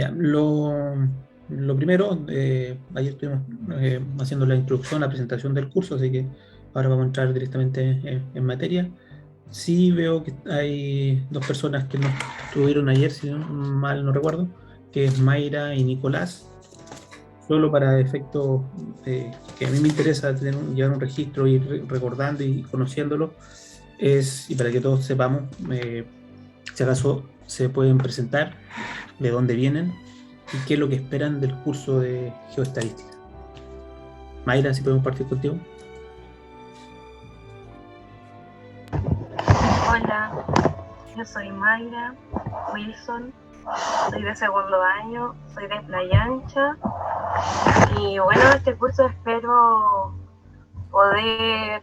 Ya, lo primero, ayer estuvimos haciendo la introducción, la presentación del curso, así que ahora vamos a entrar directamente en materia. Sí veo que hay dos personas que no estuvieron ayer, si mal no recuerdo, que es Mayra y Nicolás. Solo para efectos que a mí me interesa llevar un registro, ir recordando y conociéndolo, y para que todos sepamos, si acaso se pueden presentar, de dónde vienen y qué es lo que esperan del curso de geoestadística. Mayra, si podemos partir contigo. Hola, yo soy Mayra Wilson, soy de segundo año, soy de Playa Ancha y bueno, este curso espero poder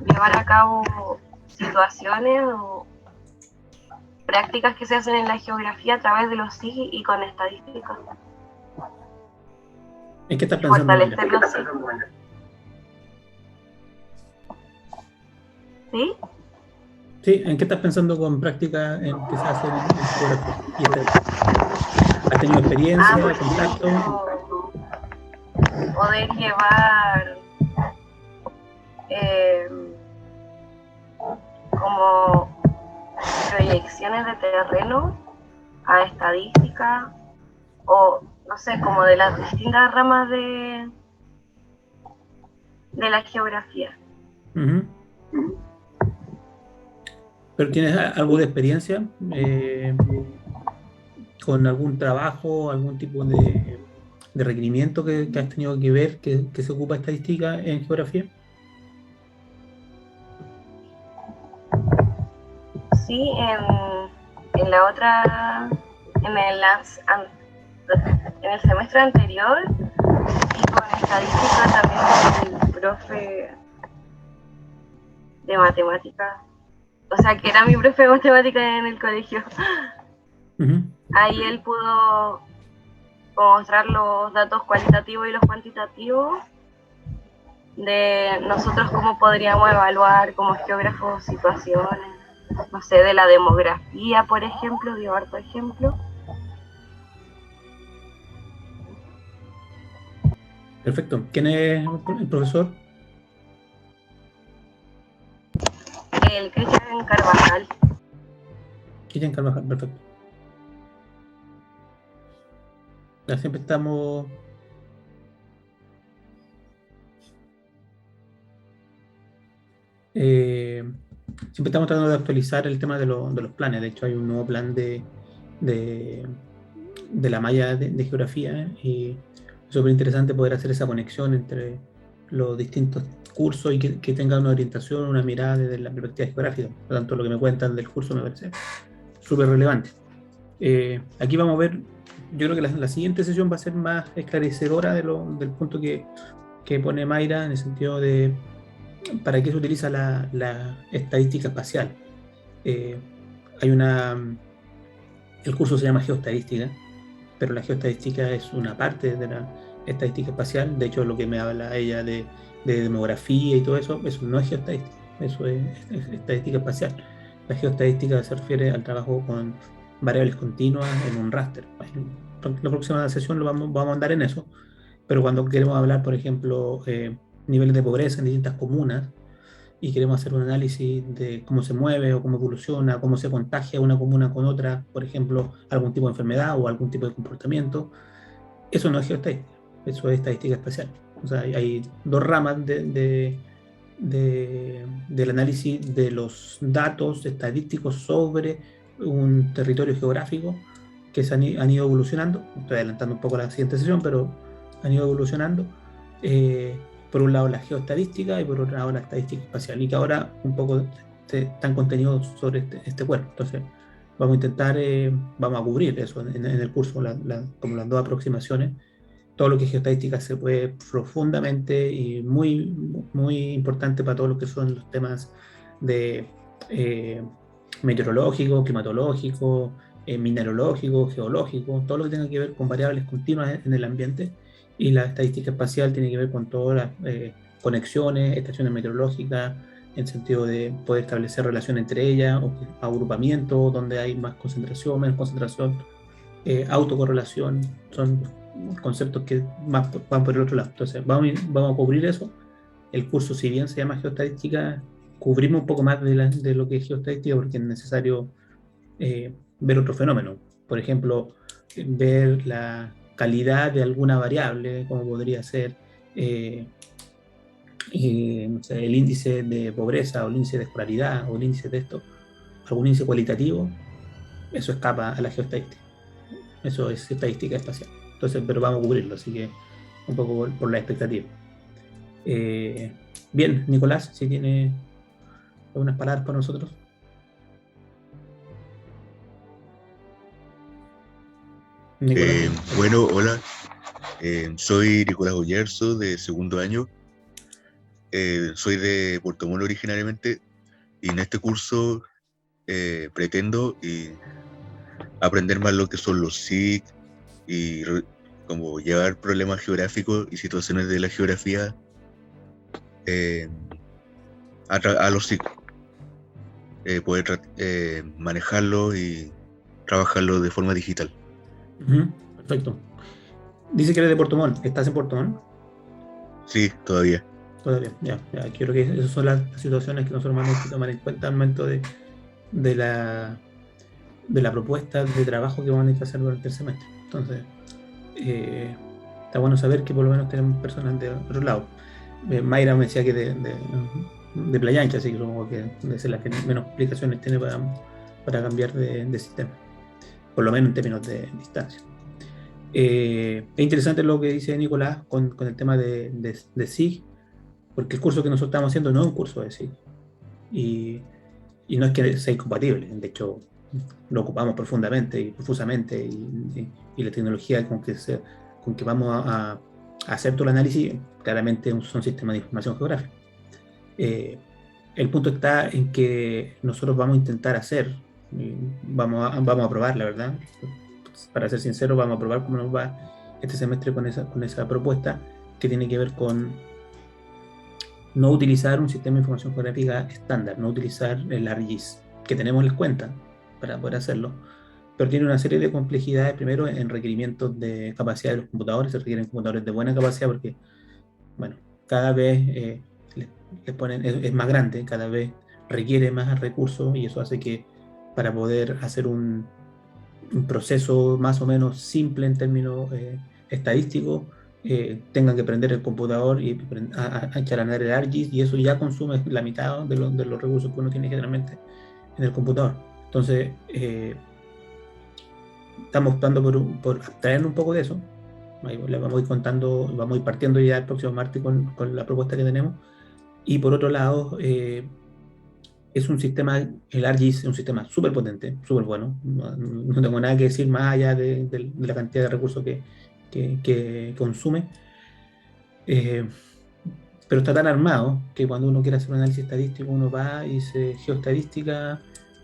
llevar a cabo situaciones o prácticas que se hacen en la geografía a través de los SIG y con estadísticas. ¿En qué estás Y pensando, Mayra? fortalecer los SIG. ¿Sí? Sí, ¿en qué estás pensando con prácticas que se hacen en geografía y estadística? ¿Has tenido experiencia, Por contacto? ejemplo, poder llevar como proyecciones de terreno a estadística o no sé, como de las distintas ramas de la geografía. Uh-huh. ¿Pero tienes algo de experiencia con algún trabajo, algún tipo de requerimiento que has tenido que ver que se ocupa estadística en geografía? Sí, en la otra, en el, en el semestre anterior y con estadística también con el profe de matemáticas, o sea que era mi profe de matemáticas en el colegio. Uh-huh. Ahí él pudo mostrar los datos cualitativos y los cuantitativos de nosotros cómo podríamos evaluar como geógrafos situaciones, no sé, de la demografía, por ejemplo, dio harto ejemplo. Perfecto. ¿Quién es el profesor? El Cristian Carvajal. Cristian Carvajal, perfecto. Ya siempre estamos eh, siempre estamos tratando de actualizar el tema de los planes. De hecho, hay un nuevo plan de, de la malla de geografía y es súper interesante poder hacer esa conexión entre los distintos cursos y que tenga una orientación, una mirada desde la perspectiva geográfica. Por lo tanto, lo que me cuentan del curso me parece súper relevante. Aquí vamos a ver, yo creo que la siguiente sesión va a ser más esclarecedora del punto que pone Mayra en el sentido de para qué se utiliza la estadística espacial. Eh, hay el curso se llama geoestadística, pero la geoestadística es una parte de la estadística espacial. De hecho, lo que me habla ella de demografía y todo eso, eso no es geoestadística, eso es estadística espacial. La geoestadística se refiere al trabajo con variables continuas en un raster. La próxima sesión vamos a andar en eso, pero cuando queremos hablar, por ejemplo, niveles de pobreza en distintas comunas, y queremos hacer un análisis de cómo se mueve o cómo evoluciona, cómo se contagia una comuna con otra, por ejemplo, algún tipo de enfermedad o algún tipo de comportamiento, eso no es geoestadística, eso es estadística espacial. O sea, hay dos ramas del análisis de los datos estadísticos sobre un territorio geográfico que han ido evolucionando. Estoy adelantando un poco la siguiente sesión, pero han ido evolucionando. Por un lado la geoestadística y por otro lado la estadística espacial, y que ahora un poco están contenidos sobre este cuerpo. Entonces, vamos a intentar, vamos a cubrir eso en el curso, como las dos aproximaciones. Todo lo que es geoestadística se puede profundamente y muy, muy importante para todos los que son los temas de eh, meteorológico, climatológico, mineralógico, geológico, todo lo que tenga que ver con variables continuas en el ambiente. Y la estadística espacial tiene que ver con todas las conexiones, estaciones meteorológicas, en sentido de poder establecer relación entre ellas, o agrupamientos donde hay más concentración, menos concentración, autocorrelación, son conceptos que más van por el otro lado. Entonces, vamos a cubrir eso. El curso, si bien se llama geoestadística, cubrimos un poco más de lo que es geoestadística porque es necesario ver otro fenómeno. Por ejemplo, ver la calidad de alguna variable, como podría ser no sé, el índice de pobreza o el índice de escolaridad o el índice de esto, algún índice cualitativo, eso escapa a la geoestadística. Eso es estadística espacial. Entonces, pero vamos a cubrirlo, así que un poco por la expectativa. Eh, Bien, Nicolás, si tiene algunas palabras para nosotros. Nicolás. Bueno, hola, soy Nicolás Oyerzo, de segundo año. Soy de Puerto Montt originariamente, y en este curso pretendo aprender más lo que son los SIG y como llevar problemas geográficos y situaciones de la geografía eh, a los SIG, poder manejarlo y trabajarlo de forma digital. Perfecto. Dice que eres de Puerto Montt. ¿Estás en Puerto Montt? Sí, todavía. Todavía, ya. Quiero que esas son las situaciones que nosotros vamos a tomar en cuenta al momento de la propuesta de trabajo que vamos a hacer durante el semestre. Entonces, está bueno saber que por lo menos tenemos personas de otro lado. Mayra me decía que de Playa Ancha, así que supongo que debe ser la que menos explicaciones tiene para cambiar de sistema, por lo menos en términos de distancia. Es interesante lo que dice Nicolás con el tema de SIG, porque el curso que nosotros estamos haciendo no es un curso de SIG. Y no es que sea incompatible, de hecho lo ocupamos profundamente y profusamente, y la tecnología con que vamos a hacer todo el análisis claramente son sistemas de información geográfica. El punto está en que nosotros vamos a intentar hacer, vamos a probar, la verdad, para ser sincero, vamos a probar cómo nos va este semestre con esa propuesta que tiene que ver con no utilizar un sistema de información geográfica estándar, no utilizar el ArcGIS, que tenemos en las cuentas para poder hacerlo, pero tiene una serie de complejidades, primero en requerimientos de capacidad de los computadores. Se requieren computadores de buena capacidad porque, bueno, cada vez les ponen, es más grande, cada vez requiere más recursos, y eso hace que para poder hacer un proceso más o menos simple en términos estadísticos, tengan que prender el computador y a echar a andar el ArcGIS, y eso ya consume la mitad de los recursos que uno tiene generalmente en el computador. Entonces, estamos optando por abstraer un poco de eso. Ahí les vamos a ir contando, vamos a ir partiendo ya el próximo martes con la propuesta que tenemos. Y por otro lado, es un sistema, el ArcGIS es un sistema súper potente, súper bueno. No tengo nada que decir más allá de la cantidad de recursos que consume. Pero está tan armado que cuando uno quiere hacer un análisis estadístico, uno va y dice geoestadística,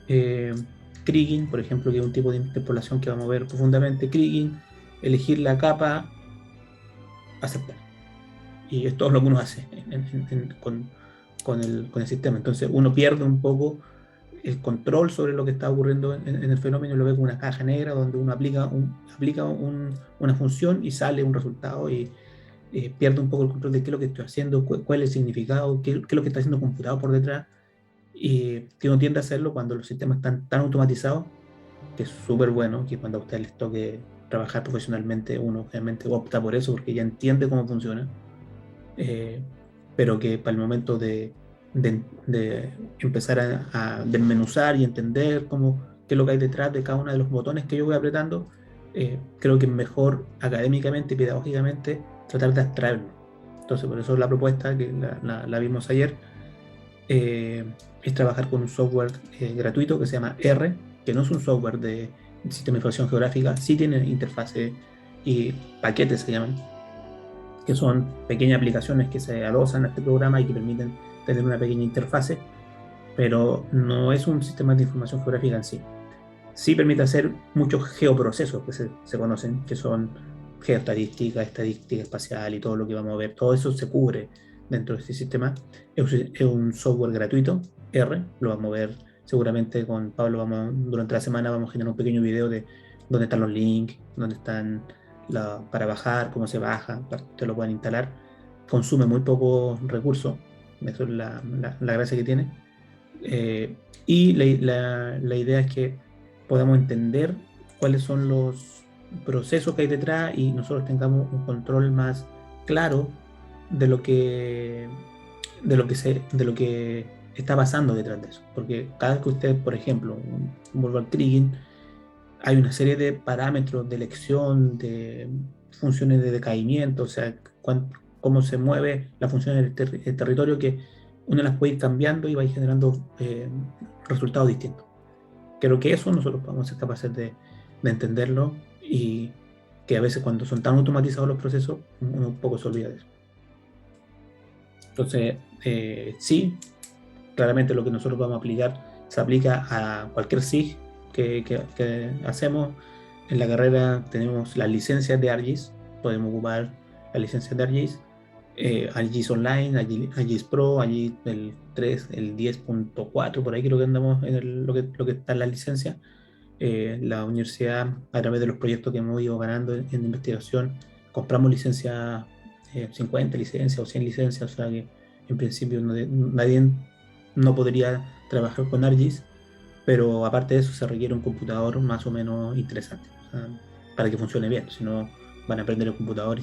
Kriging, por ejemplo, que es un tipo de interpolación que vamos a ver profundamente, Kriging, elegir la capa, aceptar. Y es todo lo que uno hace con el sistema. Entonces uno pierde un poco el control sobre lo que está ocurriendo en el fenómeno, y lo ve como una caja negra donde uno aplica una función y sale un resultado, y pierde un poco el control de qué es lo que estoy haciendo, cuál es el significado, qué es lo que está haciendo computado por detrás, y que uno tiende a hacerlo cuando los sistemas están tan automatizados, que es súper bueno, que cuando a ustedes les toque trabajar profesionalmente, uno obviamente opta por eso porque ya entiende cómo funciona, pero que para el momento de empezar a desmenuzar y entender qué es lo que hay detrás de cada uno de los botones que yo voy apretando, creo que es mejor académicamente y pedagógicamente tratar de abstraerlo. Entonces, por eso la propuesta, que la vimos ayer, es trabajar con un software gratuito que se llama R, que no es un software de sistema de información geográfica, sí tiene interfaces y paquetes, se llaman, que son pequeñas aplicaciones que se adosan a este programa y que permiten tener una pequeña interfase, pero no es un sistema de información geográfica en sí. Sí permite hacer muchos geoprocesos que se conocen, que son geoestadística, estadística espacial y todo lo que vamos a ver. Todo eso se cubre dentro de este sistema. Es un software gratuito, R, lo vamos a ver seguramente con Pablo. Durante la semana vamos a generar un pequeño video de dónde están los links, dónde están para bajar, cómo se baja, para que ustedes lo puedan instalar. Consume muy pocos recursos, eso es la gracia que tiene. Y la idea es que podamos entender cuáles son los procesos que hay detrás y nosotros tengamos un control más claro de lo que de lo que está pasando detrás de eso. Porque cada vez que usted, por ejemplo, vuelvo al trigging, hay una serie de parámetros de elección, de funciones de decaimiento, o sea, cómo se mueve la función del territorio, que uno las puede ir cambiando y va a ir generando resultados distintos. Creo que eso nosotros podemos ser capaces de entenderlo, y que a veces cuando son tan automatizados los procesos, uno un poco se olvida de eso. Entonces, sí, claramente lo que nosotros vamos a aplicar se aplica a cualquier SIG que hacemos. En la carrera tenemos las licencias de ArcGIS, podemos ocupar las licencias de ArcGIS, ArcGIS Online, ArcGIS Pro, ArcGIS el 3, el 10.4, por ahí creo que andamos en lo que está en la licencia. La universidad, a través de los proyectos que hemos ido ganando en investigación, compramos licencias, 50 licencias o 100 licencias, o sea que en principio nadie no podría trabajar con ArcGIS, pero aparte de eso se requiere un computador más o menos interesante, o sea, para que funcione bien, si no van a aprender el computador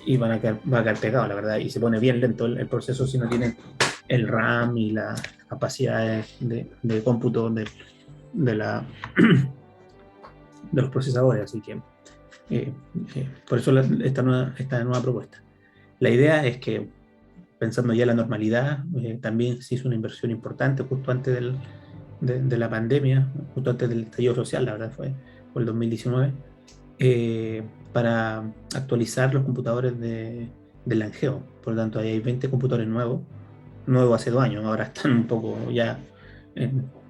y va a quedar pegado, la verdad, y se pone bien lento el proceso si no tienen el RAM y las capacidades de cómputo de los procesadores, así que por eso esta nueva propuesta. La idea es que, pensando ya en la normalidad, también se hizo una inversión importante justo antes de la pandemia, justo antes del estallido social, la verdad fue el 2019, para actualizar los computadores del Langeo. Por lo tanto, ahí hay 20 computadores nuevos hace 2 años, ahora están un poco ya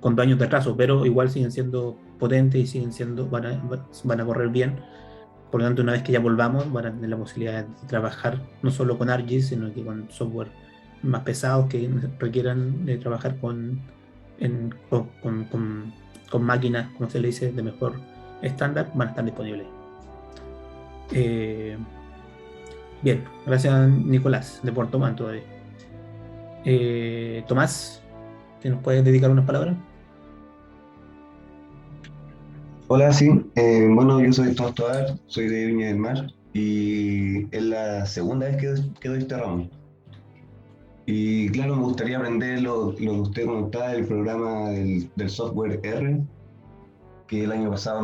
con 2 años de atraso, pero igual siguen siendo potentes y van a correr bien. Por lo tanto, una vez que ya volvamos, van a tener la posibilidad de trabajar no solo con ArcGIS, sino que con software más pesados que requieran de trabajar con máquinas, como se le dice, de mejor estándar, van a estar disponibles. Bien, gracias Nicolás, de Puerto Montt todavía. Tomás, ¿te nos puedes dedicar unas palabras? Hola, sí. Bueno, yo soy Tomás Tovar, soy de Viña del Mar y es la segunda vez que doy este ramo. Y claro, me gustaría aprender lo que usted comentaba del programa del software R, que el año pasado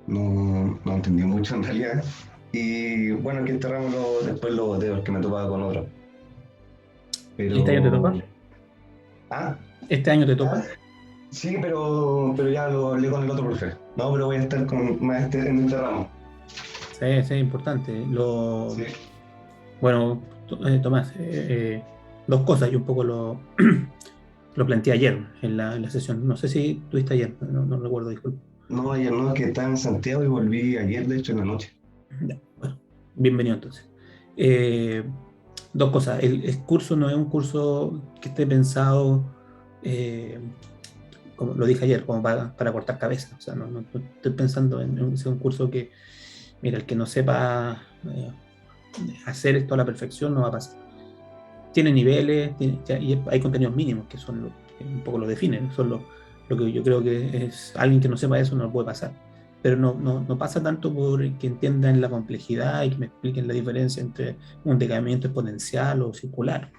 no entendí mucho en realidad. Y bueno, que este ramo después lo boté porque me topaba con otro. Pero... ¿Este año te toca? ¿Ah? ¿Este año te toca? Sí, pero ya lo hablé con el otro profe. No, pero voy a estar más en este ramo. Sí, es importante. Sí. Bueno, Tomás, 2 cosas, yo un poco lo planteé ayer en la sesión. No sé si tuviste ayer, no recuerdo, disculpe. No, ayer no, que estaba en Santiago y volví ayer, de hecho, en la noche. Ya, bueno, bienvenido entonces. 2 cosas. El curso no es un curso que esté pensado, como lo dije ayer, como para cortar cabezas. O sea, no estoy pensando en un curso que, mira, el que no sepa hacer esto a la perfección no va a pasar. Tiene niveles, y hay contenidos mínimos que son que un poco lo definen, son lo que yo creo que es alguien que no sepa eso no lo puede pasar. Pero no pasa tanto por que entiendan la complejidad y que me expliquen la diferencia entre un decaimiento exponencial o circular,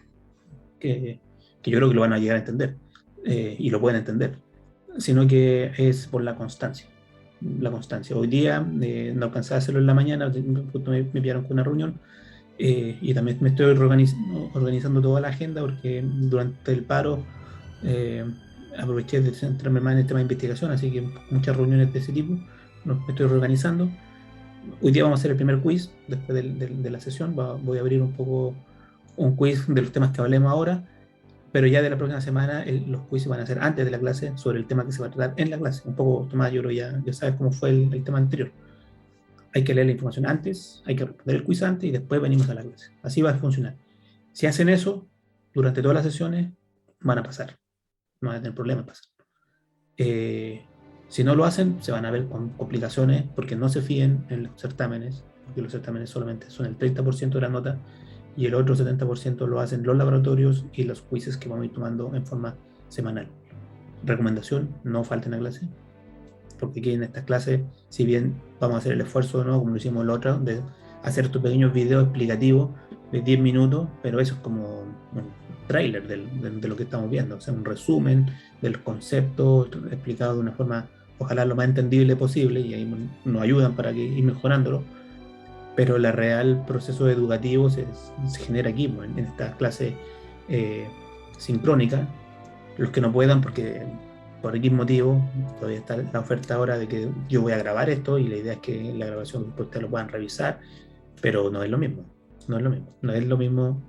que yo creo que lo van a llegar a entender, y lo pueden entender, sino que es por la constancia. La constancia. Hoy día no alcancé a hacerlo en la mañana, justo me pillaron con una reunión, y también me estoy organizando toda la agenda porque durante el paro aproveché de centrarme más en el tema de investigación, así que muchas reuniones de ese tipo me estoy reorganizando. Hoy día vamos a hacer el primer quiz después de la sesión. Voy a abrir un poco un quiz de los temas que hablemos ahora, pero ya de la próxima semana los quizzes van a ser antes de la clase sobre el tema que se va a tratar en la clase. Un poco, Tomás, yo creo ya sabes cómo fue el tema anterior. Hay que leer la información antes, hay que responder el quiz antes y después venimos a la clase. Así va a funcionar. Si hacen eso, durante todas las sesiones van a pasar. No van a tener problemas en pasar. Si no lo hacen, se van a ver con complicaciones porque no se fíen en los certámenes, porque los certámenes solamente son el 30% de la nota y el otro 70% lo hacen los laboratorios y los quizzes que vamos a ir tomando en forma semanal. Recomendación, no falten a clase, porque aquí en estas clases, si bien vamos a hacer el esfuerzo, ¿no?, como lo hicimos la otra, de hacer estos pequeños videos explicativos de 10 minutos, pero eso es como un tráiler de lo que estamos viendo, o sea, un resumen del concepto explicado de una forma, ojalá lo más entendible posible, y ahí nos ayudan para ir mejorándolo, pero el real proceso educativo se genera aquí, en estas clases sincrónicas. Los que no puedan, porque por X motivo, todavía está la oferta ahora de que yo voy a grabar esto y la idea es que la grabación ustedes lo puedan revisar, pero no es lo mismo, no es lo mismo, no es lo mismo,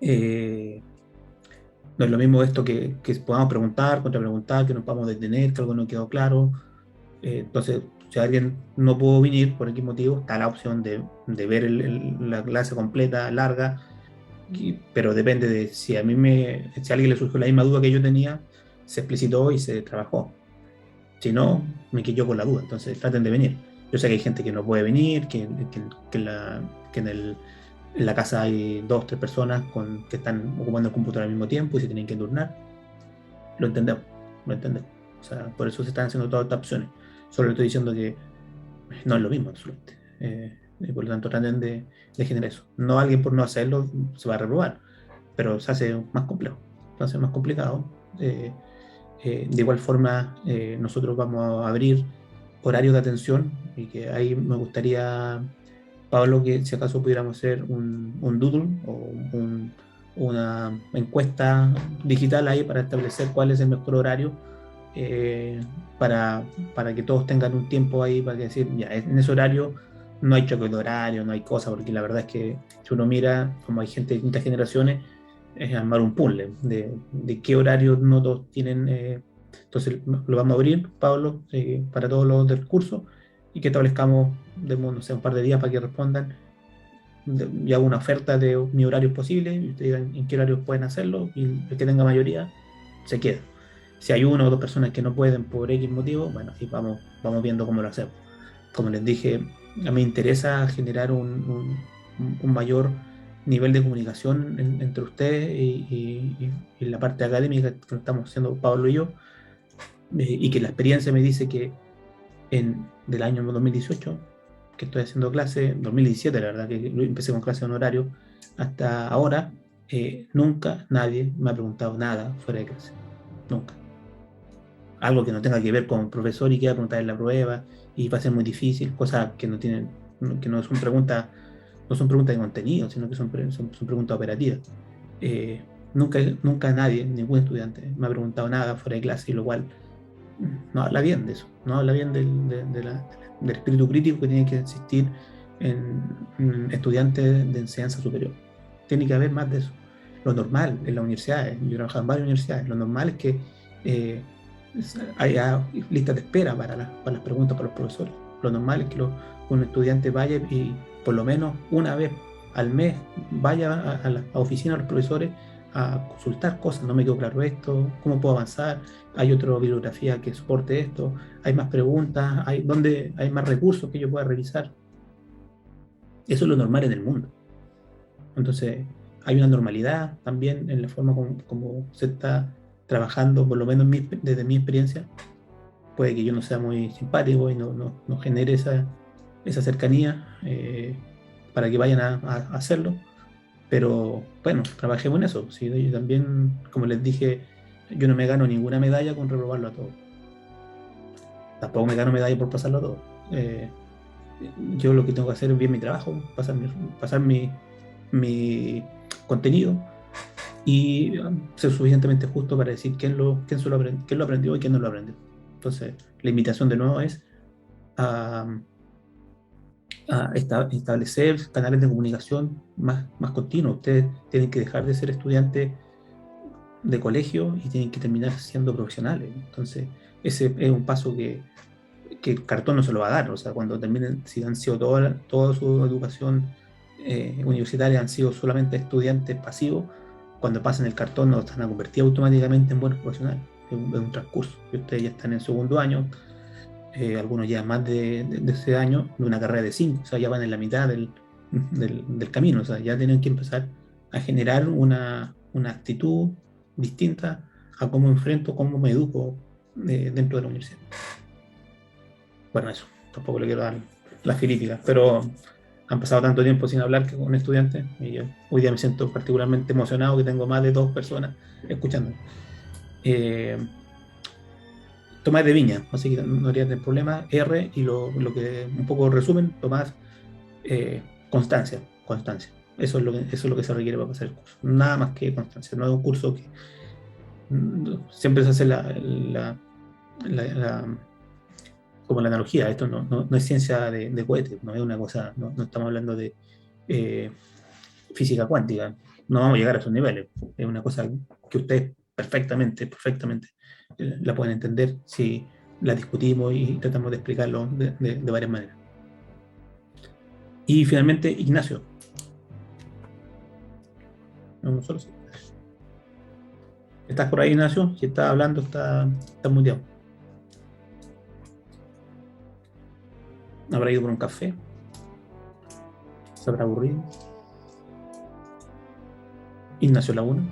no es lo mismo esto que podamos preguntar, contrapreguntar, que nos podamos detener, que algo no quedó claro. Entonces, si alguien no pudo venir por X motivo, está la opción de ver la clase completa, larga, pero depende de si a alguien le surgió la misma duda que yo tenía, se explicitó y se trabajó. Si no, me quedo con la duda. Entonces traten de venir. Yo sé que hay gente que no puede venir, que en la casa hay 2 o 3 personas que están ocupando el computador al mismo tiempo y se tienen que turnar. Lo entendemos. O sea, por eso se están haciendo todas estas opciones. Solo le estoy diciendo que no es lo mismo, absolutamente. Y por lo tanto traten de generar eso. No alguien por no hacerlo se va a reprobar, pero se hace más complejo, se hace más complicado. De igual forma, nosotros vamos a abrir horarios de atención y que ahí me gustaría, Pablo, que si acaso pudiéramos hacer un doodle o una encuesta digital ahí para establecer cuál es el mejor horario, para que todos tengan un tiempo ahí para decir, ya, en ese horario no hay choque de horario, no hay cosa, porque la verdad es que si uno mira, como hay gente de distintas generaciones, es armar un puzzle de qué horario no todos tienen. Entonces lo vamos a abrir, Pablo, para todos los del curso, y que establezcamos, no sé, un par de días para que respondan. Y hago una oferta de mi horario posible, y ustedes digan en qué horarios pueden hacerlo, y el que tenga mayoría se queda. Si hay 1 o 2 personas que no pueden por X motivo, bueno, ahí vamos viendo cómo lo hacemos. Como les dije, a mí me interesa generar un mayor nivel de comunicación entre ustedes y la parte académica que estamos haciendo Pablo y yo, y que la experiencia me dice que del año 2018, que estoy haciendo clase, 2017 la verdad, que empecé con clase de honorario, hasta ahora, nunca nadie me ha preguntado nada fuera de clase. Nunca. Algo que no tenga que ver con el profesor y quiera preguntar en la prueba y va a ser muy difícil, cosas que no son preguntas de contenido, sino que son preguntas operativas. Nunca nadie, ningún estudiante me ha preguntado nada fuera de clase, y lo cual no habla bien de eso, no habla bien del espíritu crítico que tiene que existir en estudiantes de enseñanza superior. Tiene que haber más de eso. Lo normal en las universidades, yo he trabajado en varias universidades, lo normal es que haya listas de espera para las preguntas para los profesores. Lo normal es que un estudiante vaya y por lo menos una vez al mes vaya a la oficina de los profesores a consultar cosas. No me quedó claro esto, cómo puedo avanzar, hay otra bibliografía que soporte esto, hay más preguntas, ¿dónde hay más recursos que yo pueda revisar? Eso es lo normal en el mundo. Entonces hay una normalidad también en la forma como se está trabajando, por lo menos desde mi experiencia. Puede que yo no sea muy simpático y no genere esa cercanía, para que vayan a hacerlo, pero bueno, trabajemos en eso. ¿Sí? Yo también, como les dije, yo no me gano ninguna medalla con reprobarlo a todos, tampoco me gano medalla por pasarlo a todos. Yo lo que tengo que hacer es bien mi trabajo, pasar mi contenido y ser suficientemente justo para decir quién lo aprendió y quién no lo aprendió. Entonces, la invitación de nuevo es a establecer canales de comunicación más continuos. Ustedes tienen que dejar de ser estudiantes de colegio y tienen que terminar siendo profesionales. Entonces, ese es un paso que el cartón no se lo va a dar. O sea, cuando terminen, si han sido toda su educación universitaria, han sido solamente estudiantes pasivos, cuando pasen el cartón no están a convertir automáticamente en buenos profesionales. es un transcurso. Y ustedes ya están en segundo año, algunos ya más de ese año, de una carrera de 5, o sea, ya van en la mitad del camino, o sea, ya tienen que empezar a generar una actitud distinta a cómo enfrento, cómo me educo dentro de la universidad. Bueno, eso, tampoco le quiero dar la filípica, pero han pasado tanto tiempo sin hablar que con estudiantes y yo hoy día me siento particularmente emocionado que tengo más de 2 personas escuchando. Tomás de Viña, así que no habría problema. R, y lo que un poco resumen, Tomás, constancia. Eso es lo que se requiere para pasar el curso. Nada más que constancia. No es un curso que siempre se hace como la analogía. Esto no es ciencia de cohetes, no es una cosa, no estamos hablando de física cuántica. No vamos a llegar a esos niveles. Es una cosa que ustedes perfectamente la pueden entender si la discutimos y tratamos de explicarlo de varias maneras. Y finalmente, Ignacio. No solo sí. ¿Estás por ahí, Ignacio? Si estás hablando, estás muteado. ¿Habrá ido por un café? ¿Se habrá aburrido? Ignacio Laguna.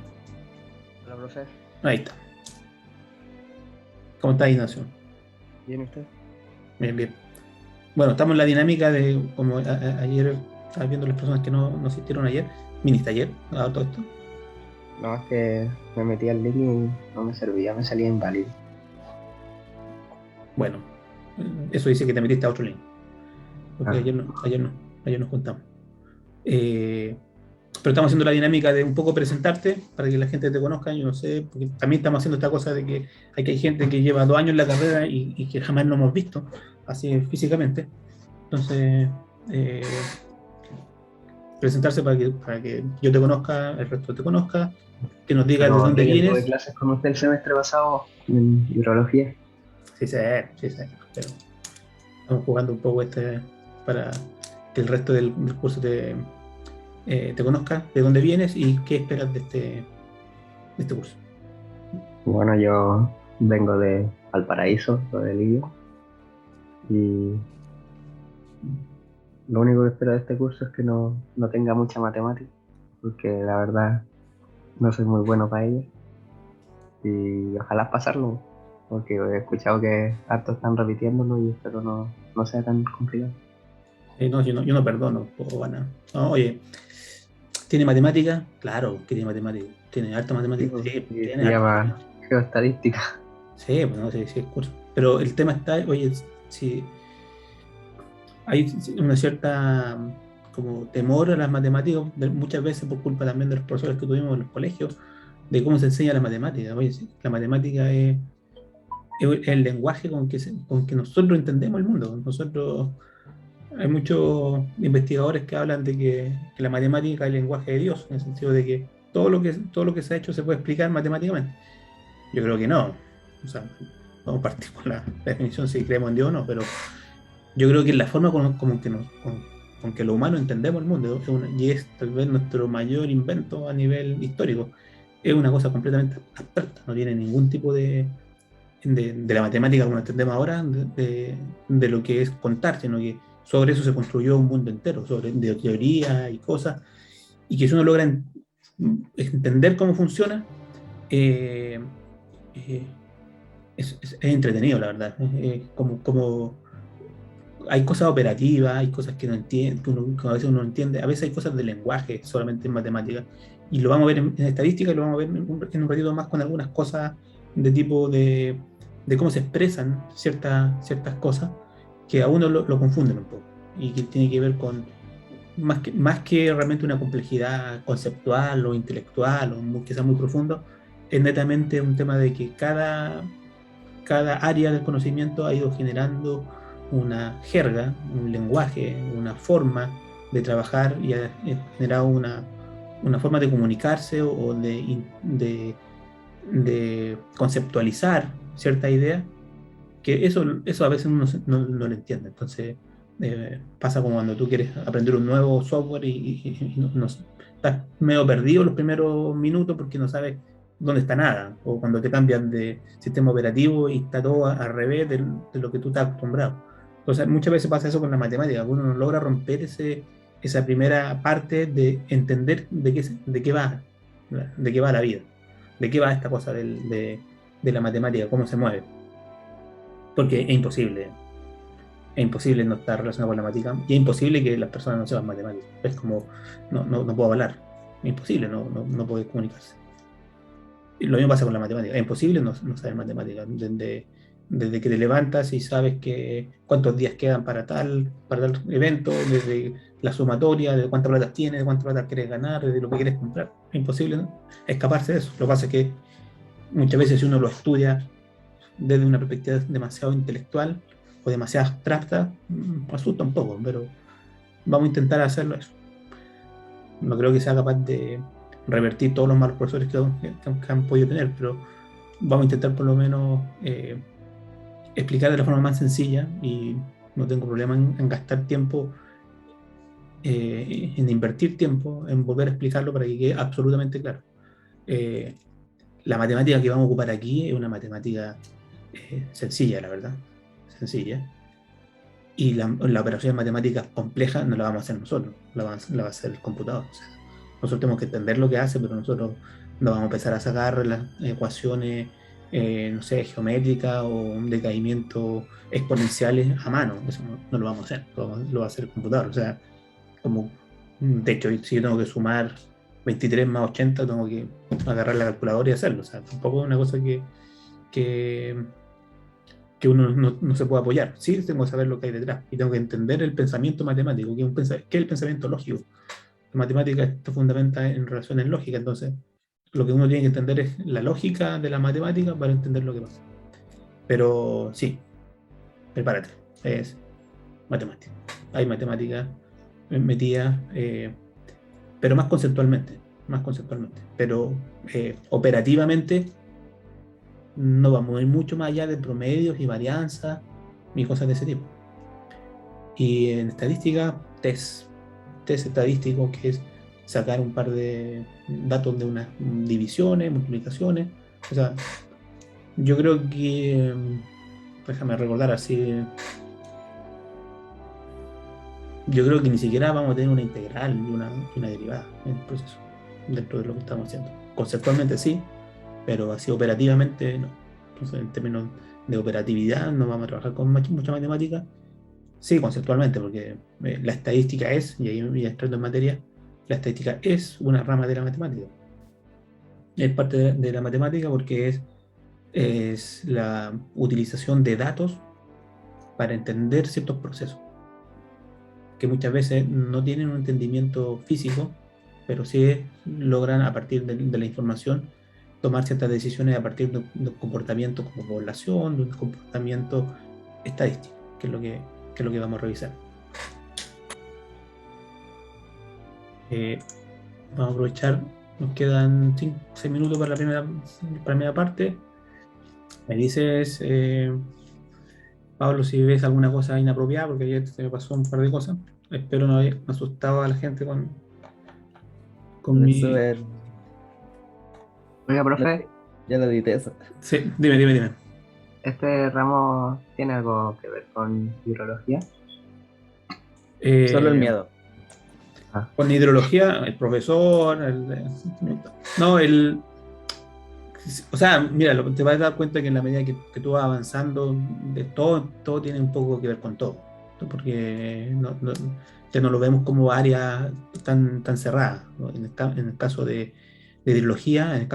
Hola, profe. Ahí está. ¿Cómo está, Ignacio? ¿Bien usted? Bien. Bueno, estamos en la dinámica de, como ayer estaba viendo las personas que no asistieron ayer. ¿Viniste ayer a todo esto? No, es que me metí al link y no me servía, me salía inválido. Bueno, eso dice que te metiste a otro link. Porque ayer nos juntamos. Pero estamos haciendo la dinámica de un poco presentarte para que la gente te conozca. Yo no sé, porque también estamos haciendo esta cosa de que hay gente que lleva 2 años en la carrera y que jamás nos hemos visto, así físicamente. Entonces, presentarse para que yo te conozca, el resto te conozca, que nos digas de dónde vienes. Tuve clases con usted el semestre pasado en hidrología. Sí, pero estamos jugando un poco para que el resto del curso te conozca de dónde vienes y qué esperas de este curso. Bueno, yo vengo de Valparaíso, de Lidio, y lo único que espero de este curso es que no tenga mucha matemática, porque la verdad no soy muy bueno para ella, y ojalá pasarlo, porque he escuchado que hartos están repitiéndolo y espero no sea tan complicado. No, yo no perdono, no, oye, ¿tiene matemática? Claro que tiene matemática. ¿Tiene alta matemática? Sí, se llama geoestadística. Sí, pues no sé si es curso. Pero el tema está, oye, si hay una cierta como temor a las matemáticas, muchas veces por culpa también de los profesores que tuvimos en los colegios, de cómo se enseña la matemática. Oye, la matemática es el lenguaje con que nosotros entendemos el mundo. Hay muchos investigadores que hablan de que la matemática es el lenguaje de Dios, en el sentido de que todo lo que se ha hecho se puede explicar matemáticamente. Yo creo que no. O sea, vamos a partir con la definición si creemos en Dios o no, pero yo creo que es la forma con que los humanos entendemos el mundo, y es tal vez nuestro mayor invento a nivel histórico. Es una cosa completamente abstracta, no tiene ningún tipo de la matemática como la entendemos ahora, de lo que es contar, sino que sobre eso se construyó un mundo entero, de teoría y cosas, y que si uno logra entender cómo funciona, es entretenido, la verdad. Como hay cosas operativas, hay cosas que no entiende, que a veces uno no entiende, a veces hay cosas de lenguaje solamente en matemática, y lo vamos a ver en estadística, y lo vamos a ver en un ratito más con algunas cosas de tipo de cómo se expresan ciertas cosas que a uno lo confunden un poco, y que tiene que ver con más que realmente una complejidad conceptual o intelectual o que sea muy profundo, es netamente un tema de que cada área del conocimiento ha ido generando una jerga, un lenguaje, una forma de trabajar, y ha generado una forma de comunicarse o de conceptualizar cierta idea, que eso a veces uno no lo entiende. Entonces pasa como cuando tú quieres aprender un nuevo software y estás medio perdido los primeros minutos porque no sabes ¿dónde está nada? O cuando te cambian de sistema operativo y está todo al revés de lo que tú estás acostumbrado. Entonces, muchas veces pasa eso con la matemática. Uno no logra romper esa primera parte de entender de qué va la vida, de qué va esta cosa de la matemática, cómo se mueve. Porque es imposible no estar relacionado con la matemática y es imposible que las personas no sepan matemáticas. Es como, no puedo hablar, es imposible, no puede comunicarse. Y lo mismo pasa con la matemática, es imposible no saber matemáticas. Desde que te levantas y sabes cuántos días quedan para tal evento, desde la sumatoria, de cuántas plata tienes, de cuántas plata quieres ganar, de lo que quieres comprar. Es imposible, ¿no?, escaparse de eso. Lo que pasa es que muchas veces si uno lo estudia desde una perspectiva demasiado intelectual o demasiado abstracta, asusta un poco, pero vamos a intentar hacerlo eso. No creo que sea capaz de revertir todos los malos profesores que han podido tener, pero vamos a intentar por lo menos explicar de la forma más sencilla, y no tengo problema en gastar tiempo, en invertir tiempo, en volver a explicarlo para que quede absolutamente claro. La matemática que vamos a ocupar aquí es una matemática sencilla, la verdad, sencilla. Y la operación matemática compleja no la vamos a hacer nosotros, la va a hacer el computador. O sea, nosotros tenemos que entender lo que hace, pero nosotros no vamos a empezar a sacar las ecuaciones, no sé, geométricas o decaimientos exponenciales a mano. Eso no lo vamos a hacer, lo va a hacer el computador. O sea, de hecho, si yo tengo que sumar 23 más 80, tengo que agarrar la calculadora y hacerlo. O sea, tampoco es una cosa que uno no se puede apoyar. Sí, tengo que saber lo que hay detrás y tengo que entender el pensamiento matemático, que es el pensamiento lógico. La matemática está fundamental en relaciones lógicas, entonces lo que uno tiene que entender es la lógica de la matemática para entender lo que pasa. Pero sí, prepárate, es matemática. Hay matemática metida, pero más conceptualmente. Pero operativamente no vamos a ir mucho más allá de promedios y varianzas y cosas de ese tipo. Y en estadística, test estadístico, que es sacar un par de datos de unas divisiones, multiplicaciones. O sea, yo creo que, déjame recordar así, yo creo que ni siquiera vamos a tener una integral y una derivada en el proceso, dentro de lo que estamos haciendo. Conceptualmente sí, pero así operativamente no. Entonces, en términos de operatividad, no vamos a trabajar con mucha matemática. Sí, conceptualmente, porque la estadística y ahí voy entrando en materia, la estadística es una rama de la matemática. Es parte de la matemática porque es la utilización de datos para entender ciertos procesos, que muchas veces no tienen un entendimiento físico, pero sí logran, a partir de la información, tomar ciertas decisiones a partir de un comportamiento como población, de un comportamiento estadístico, que es lo que vamos a revisar. Vamos a aprovechar, nos quedan 6 minutos para la primera parte. Me dices, Pablo, si ves alguna cosa inapropiada, porque ayer se me pasó un par de cosas. Espero no haber asustado a la gente con mi... Súper. Oiga, profe, Ya lo edité eso. Sí, dime. ¿este ramo tiene algo que ver con hidrología? Solo el miedo. Con hidrología, el profesor, o sea, mira, te vas a dar cuenta que en la medida que tú vas avanzando, todo tiene un poco que ver con todo, porque ya no lo vemos como áreas tan cerradas, ¿no? En el caso de hidrología,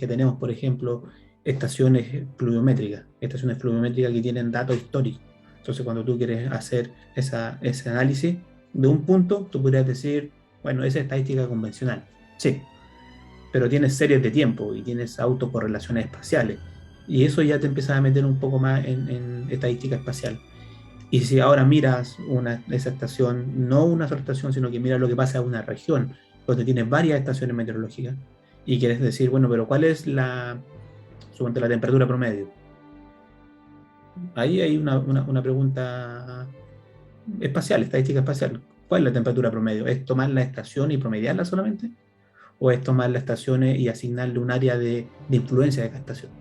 tenemos, por ejemplo, estaciones pluviométricas que tienen datos históricos. Entonces, cuando tú quieres hacer ese análisis de un punto, tú podrías decir, bueno, esa es estadística convencional. Sí, pero tienes series de tiempo y tienes autocorrelaciones espaciales. Y eso ya te empieza a meter un poco más en estadística espacial. Y si ahora miras esa estación, no una sola estación, sino que miras lo que pasa en una región, donde tienes varias estaciones meteorológicas, y quieres decir, bueno, pero ¿cuál es la temperatura promedio? Ahí hay una pregunta espacial, estadística espacial. ¿Cuál es la temperatura promedio? ¿Es tomar la estación y promediarla solamente? o es tomar las estaciones y asignarle un área de influencia de cada estación.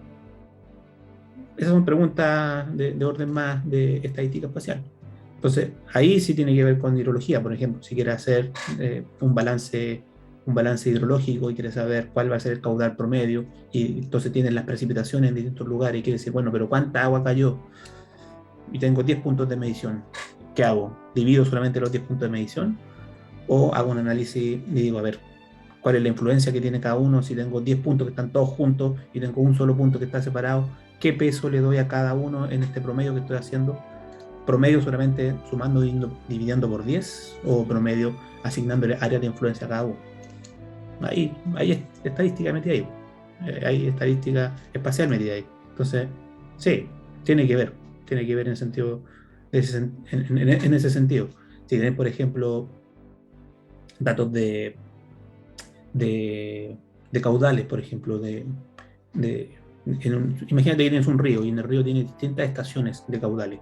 Esas son preguntas de orden más de estadística espacial. Entonces, ahí sí tiene que ver con hidrología, por ejemplo, si quieres hacer un balance hidrológico y quieres saber cuál va a ser el caudal promedio, y entonces tienes las precipitaciones en distintos lugares y quieres decir, bueno, pero ¿cuánta agua cayó? Y tengo 10 puntos de medición. ¿Qué hago? ¿Divido solamente los 10 puntos de medición? ¿O hago un análisis y digo, a ver, cuál es la influencia que tiene cada uno? Si tengo 10 puntos que están todos juntos y tengo un solo punto que está separado, ¿qué peso le doy a cada uno en este promedio que estoy haciendo? ¿Promedio solamente sumando y dividiendo por 10? ¿O promedio asignándole áreas de influencia a cada uno? Ahí hay estadística metida ahí. Hay estadística espacial metida ahí. Entonces, sí, tiene que ver en el sentido, en ese sentido. Si tenés, por ejemplo, datos de caudales, por ejemplo, imagínate que tienes un río y en el río tiene distintas estaciones de caudales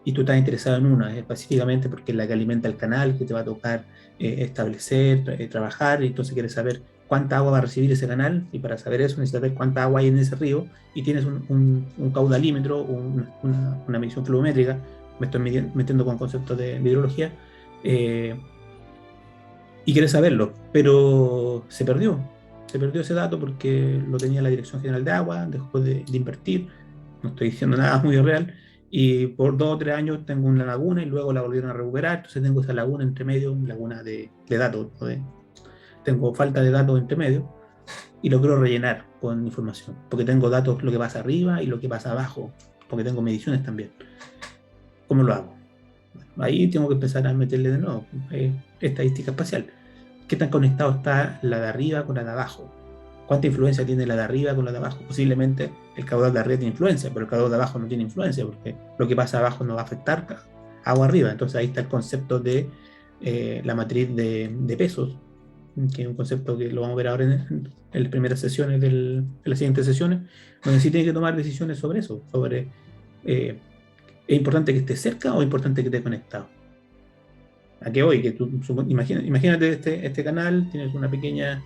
y tú estás interesado en una específicamente porque es la que alimenta el canal, que te va a tocar establecer, trabajar, y entonces quieres saber cuánta agua va a recibir ese canal, y para saber eso necesitas ver cuánta agua hay en ese río, y tienes un caudalímetro, una medición fluvimétrica. Me estoy metiendo con conceptos de hidrología, y quieres saberlo, pero se perdió ese dato porque lo tenía la Dirección General de Agua, dejó de invertir, no estoy diciendo nada muy real, y por 2 o 3 años tengo una laguna y luego la volvieron a recuperar, entonces tengo esa laguna entre medio, laguna de datos, tengo falta de datos entre medio, y lo quiero rellenar con información, porque tengo datos, lo que pasa arriba y lo que pasa abajo, porque tengo mediciones también. ¿Cómo lo hago? Ahí tengo que empezar a meterle de nuevo estadística espacial. ¿Qué tan conectado está la de arriba con la de abajo? ¿Cuánta influencia tiene la de arriba con la de abajo? Posiblemente el caudal de arriba tiene influencia, pero el caudal de abajo no tiene influencia, porque lo que pasa abajo no va a afectar agua arriba. Entonces ahí está el concepto de la matriz de pesos, que es un concepto que lo vamos a ver ahora en las primeras sesiones, en las siguientes sesiones, donde sí tiene que tomar decisiones sobre eso, sobre ¿es importante que esté cerca o es importante que esté conectado? ¿A qué voy? Que tú, imagínate este canal, tienes una pequeña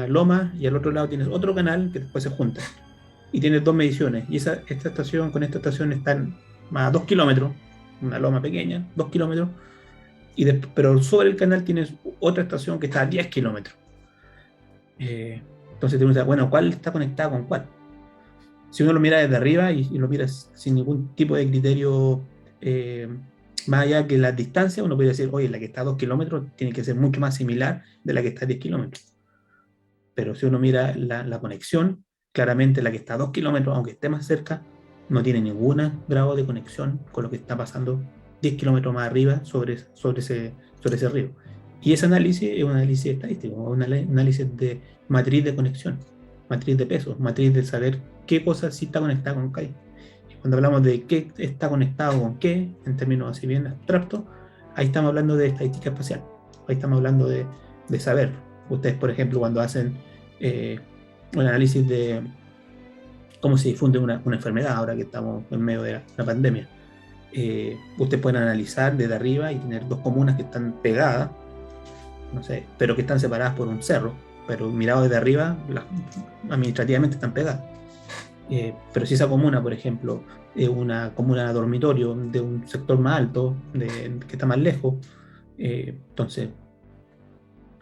loma y al otro lado tienes otro canal que después se junta. Y tienes 2 mediciones. Y esta estación con esta estación están a 2 kilómetros, una loma pequeña, 2 kilómetros. Pero sobre el canal tienes otra estación que está a 10 kilómetros. Entonces te preguntas, bueno, ¿cuál está conectada con cuál? Si uno lo mira desde arriba y lo mira sin ningún tipo de criterio más allá que la distancia, uno puede decir, oye, la que está a 2 kilómetros tiene que ser mucho más similar de la que está a 10 kilómetros. Pero si uno mira la conexión, claramente la que está a 2 kilómetros, aunque esté más cerca, no tiene ningún grado de conexión con lo que está pasando 10 kilómetros más arriba sobre ese río. Y ese análisis es un análisis estadístico, un análisis de matriz de conexión, matriz de pesos, matriz de saber qué cosa sí está conectada con qué. Cuando hablamos de qué está conectado con qué, en términos así bien abstractos, ahí estamos hablando de estadística espacial. Ahí estamos hablando de saber. Ustedes, por ejemplo, cuando hacen un análisis de cómo se difunde una enfermedad, ahora que estamos en medio de la pandemia, ustedes pueden analizar desde arriba y tener 2 comunas que están pegadas, no sé, pero que están separadas por un cerro, pero mirado desde arriba, administrativamente están pegadas. Pero si esa comuna, por ejemplo, es una comuna dormitorio de un sector más alto, que está más lejos, entonces,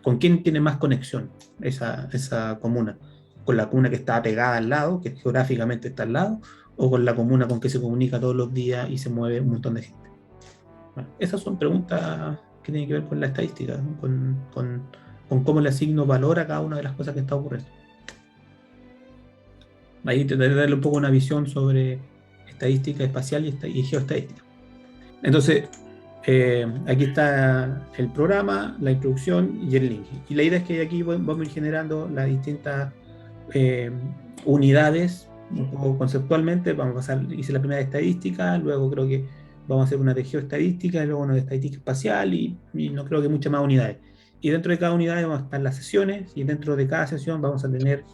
¿con quién tiene más conexión esa comuna? ¿Con la comuna que está pegada al lado, que geográficamente está al lado, o con la comuna con que se comunica todos los días y se mueve un montón de gente? Bueno, esas son preguntas que tienen que ver con la estadística, ¿no? con cómo le asigno valor a cada una de las cosas que está ocurriendo. Ahí trataré de darle un poco una visión sobre estadística espacial y geoestadística. Entonces, aquí está el programa, la introducción y el link. Y la idea es que aquí vamos a ir generando las distintas unidades, un poco conceptualmente. Vamos a pasar, hice la primera de estadística, luego creo que vamos a hacer una de geoestadística, y luego una de estadística espacial, y no creo que muchas más unidades. Y dentro de cada unidad vamos a estar las sesiones, y dentro de cada sesión vamos a tener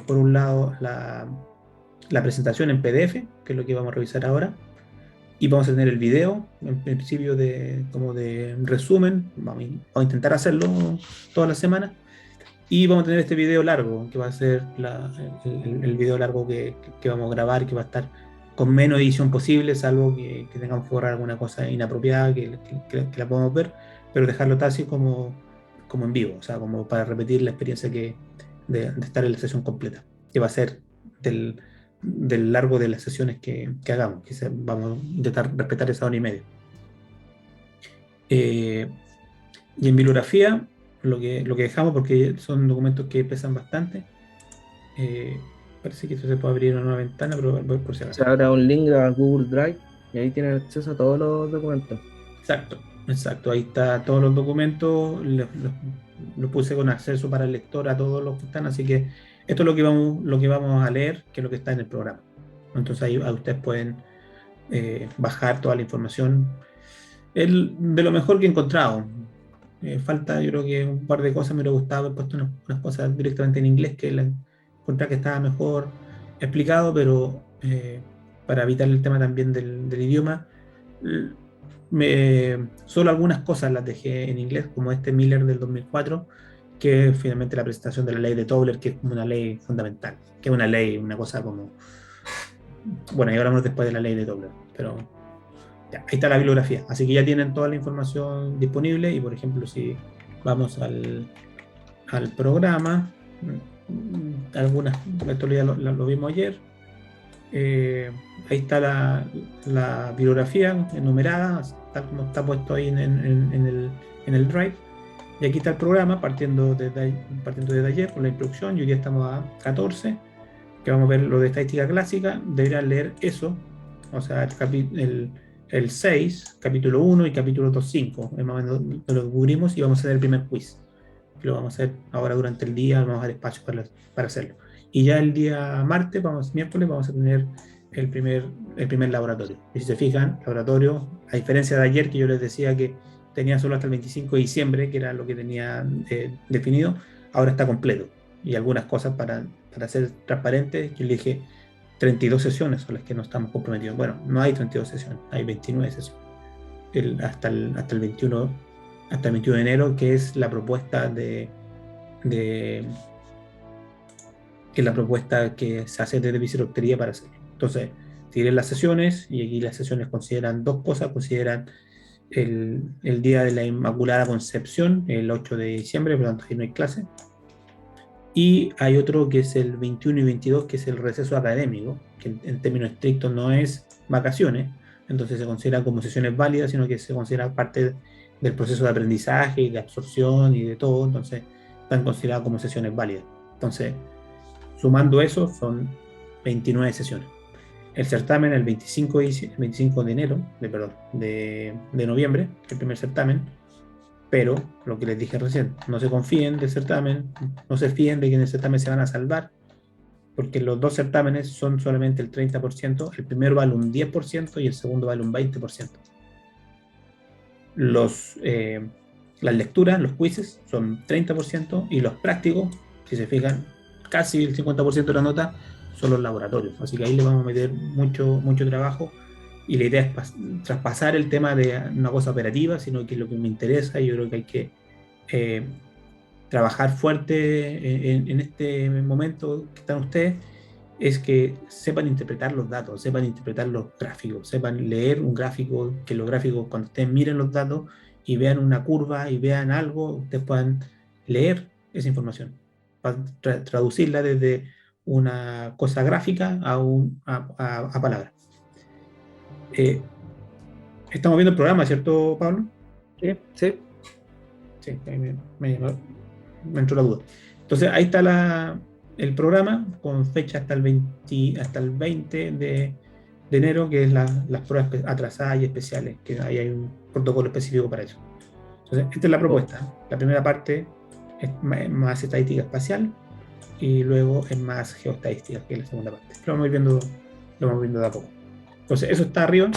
por un lado la presentación en PDF, que es lo que vamos a revisar ahora, y vamos a tener el video, en principio como de resumen, vamos a intentar hacerlo todas las semanas, Y vamos a tener este video largo, que va a ser el video largo que vamos a grabar, que va a estar con menos edición posible, salvo que tengamos que borrar alguna cosa inapropiada, que la podamos ver, pero dejarlo tal así como en vivo, o sea, como para repetir la experiencia de estar en la sesión completa, que va a ser del largo de las sesiones que hagamos, vamos a intentar respetar esa hora y media. Y en bibliografía, lo que dejamos, porque son documentos que pesan bastante, parece que esto se puede abrir en una ventana, pero voy por si acaso. Se abre un link a Google Drive y ahí tienen acceso a todos los documentos. Exacto, ahí está todos los documentos, los puse con acceso para el lector a todos los que están, así que esto es lo que vamos a leer, que es lo que está en el programa. Entonces ahí ustedes pueden bajar toda la información de lo mejor que he encontrado. Falta, yo creo que un par de cosas me hubiera gustado haber puesto unas cosas directamente en inglés que encontré que estaba mejor explicado, pero para evitar el tema también del idioma, solo algunas cosas las dejé en inglés, como este Miller del 2004, que es finalmente la presentación de la ley de Tobler, que es como una ley fundamental, que es una ley, una cosa como... Bueno, y hablamos después de la ley de Tobler, pero ya, ahí está la bibliografía, así que ya tienen toda la información disponible. Y por ejemplo, si vamos al programa, esto ya lo vimos ayer, ahí está la bibliografía enumerada, tal como está puesto ahí en el Drive. Y aquí está el programa partiendo desde ayer con la introducción, y hoy día estamos a 14, que vamos a ver lo de estadística clásica. Deberían leer eso, o sea, el 6, capítulo 1 y capítulo 2.5, es más o menos lo que cubrimos, y vamos a hacer el primer quiz, que lo vamos a hacer ahora durante el día, vamos a dar espacio para hacerlo. Y ya el día miércoles, vamos a tener el primer laboratorio. Y si se fijan, laboratorio, a diferencia de ayer, que yo les decía que tenía solo hasta el 25 de diciembre, que era lo que tenía definido, ahora está completo. Y algunas cosas para ser transparentes, yo le dije 32 sesiones son las que no estamos comprometidos. Bueno, no hay 32 sesiones, hay 29 sesiones. Hasta el 21 de enero, que es la propuesta que es la propuesta que se hace desde Vicerrectoría para hacerlo. Entonces, tienen las sesiones, y aquí las sesiones consideran dos cosas. Consideran el día de la Inmaculada Concepción, el 8 de diciembre, por lo tanto ahí no hay clase. Y hay otro que es el 21 y 22, que es el receso académico, que en términos estrictos no es vacaciones, entonces se considera como sesiones válidas, sino que se considera parte del proceso de aprendizaje y de absorción y de todo, entonces están consideradas como sesiones válidas. Entonces, sumando eso, son 29 sesiones. El certamen el 25 de enero, de noviembre, el primer certamen. Pero, lo que les dije recién, no se confíen del certamen, no se fíen de que en el certamen se van a salvar, porque los dos certámenes son solamente el 30%, el primero vale un 10% y el segundo vale un 20%. Las lecturas, los quizzes, son 30%, y los prácticos, si se fijan, casi el 50% de la nota son los laboratorios, así que ahí le vamos a meter mucho trabajo. Y la idea es traspasar el tema de una cosa operativa, sino que lo que me interesa, y yo creo que hay que trabajar fuerte en este momento que están ustedes, es que sepan interpretar los datos, sepan interpretar los gráficos, sepan leer un gráfico, que los gráficos, cuando ustedes miren los datos y vean una curva y vean algo, ustedes puedan leer esa información, para traducirla desde una cosa gráfica a palabras. Estamos viendo el programa, ¿cierto, Pablo? Sí. Sí, me entró la duda. Entonces ahí está el programa con fecha hasta el 20 de enero, que es las pruebas atrasadas y especiales, que ahí hay un protocolo específico para eso. Entonces, esta es la propuesta. La primera parte es más estadística espacial, y luego es más geoestadística, que es la segunda parte. Lo vamos viendo de a poco. Entonces, eso está arriba,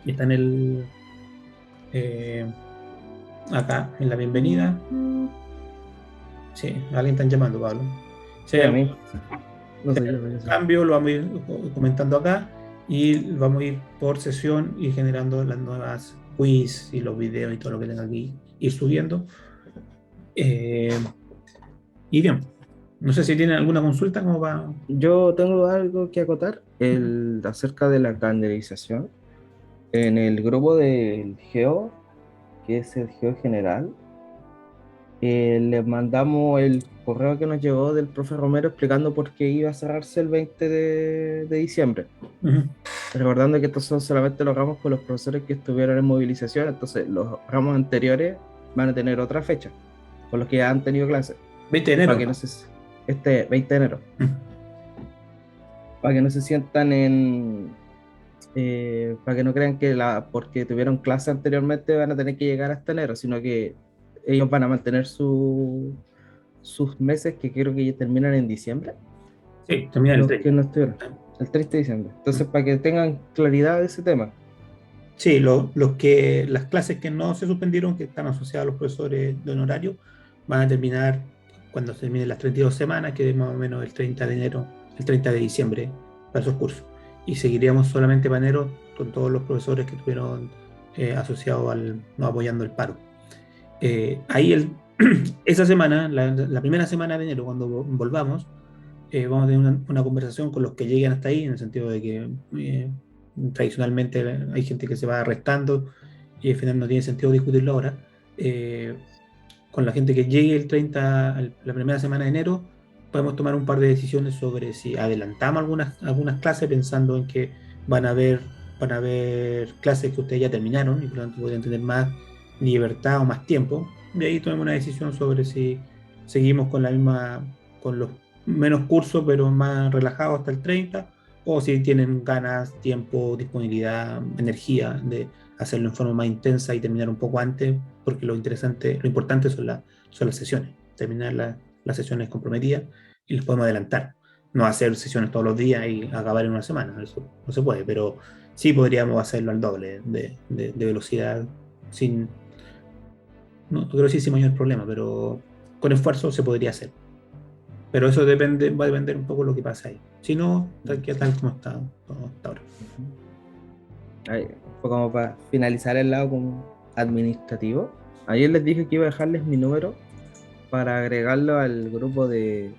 y está en acá, en la bienvenida. Sí, alguien está llamando, Pablo. Sí, a mí. No sé, cambio lo vamos a ir comentando acá, y vamos a ir por sesión y generando las nuevas quiz y los videos y todo lo que tenga aquí, ir subiendo. Y bien, no sé si tienen alguna consulta como para... Yo tengo algo que acotar acerca de la calendarización. En el grupo del Geo, que es el Geo general, le mandamos el correo que nos llegó del profe Romero explicando por qué iba a cerrarse el 20 de diciembre. Ujú. Recordando que estos son solamente los ramos con los profesores que estuvieron en movilización, entonces los ramos anteriores van a tener otra fecha, con los que ya han tenido clases, 20 de para enero. que no se, este 20 de enero, Ujú. para que no se sientan para que no crean que porque tuvieron clase anteriormente van a tener que llegar hasta enero, sino que ellos van a mantener sus meses que creo que ya terminan en diciembre, Sí, termina el los que 30. no estuvieron, el 30 de diciembre. Entonces, para que tengan claridad de ese tema. Sí, las clases que no se suspendieron, que están asociadas a los profesores de honorario, van a terminar cuando se terminen las 32 semanas, que es más o menos el 30 de enero, el 30 de diciembre para esos cursos. Y seguiríamos solamente para enero con todos los profesores que estuvieron asociados no apoyando el paro. Ahí esa semana, la primera semana de enero, cuando volvamos, vamos a tener una conversación con los que lleguen hasta ahí, en el sentido de que tradicionalmente hay gente que se va restando y al final no tiene sentido discutirlo ahora. Eh, con la gente que llegue el 30, la primera semana de enero, podemos tomar un par de decisiones sobre si adelantamos algunas clases pensando en que van a haber clases que ustedes ya terminaron y por lo tanto podrían tener más libertad o más tiempo. De ahí tomemos una decisión sobre si seguimos con los menos cursos pero más relajados hasta el 30, o si tienen ganas, tiempo, disponibilidad, energía de hacerlo en forma más intensa y terminar un poco antes, porque lo importante son las sesiones, terminar las sesiones comprometidas y las podemos adelantar. No hacer sesiones todos los días y acabar en una semana, eso no se puede, pero sí podríamos hacerlo al doble de velocidad, no creo que sí sin mayor problema, pero con esfuerzo se podría hacer. Pero eso va a depender un poco de lo que pasa ahí. Si no, tal como está ahora. Ahí, fue como para finalizar el lado como administrativo. Ayer les dije que iba a dejarles mi número para agregarlo al grupo de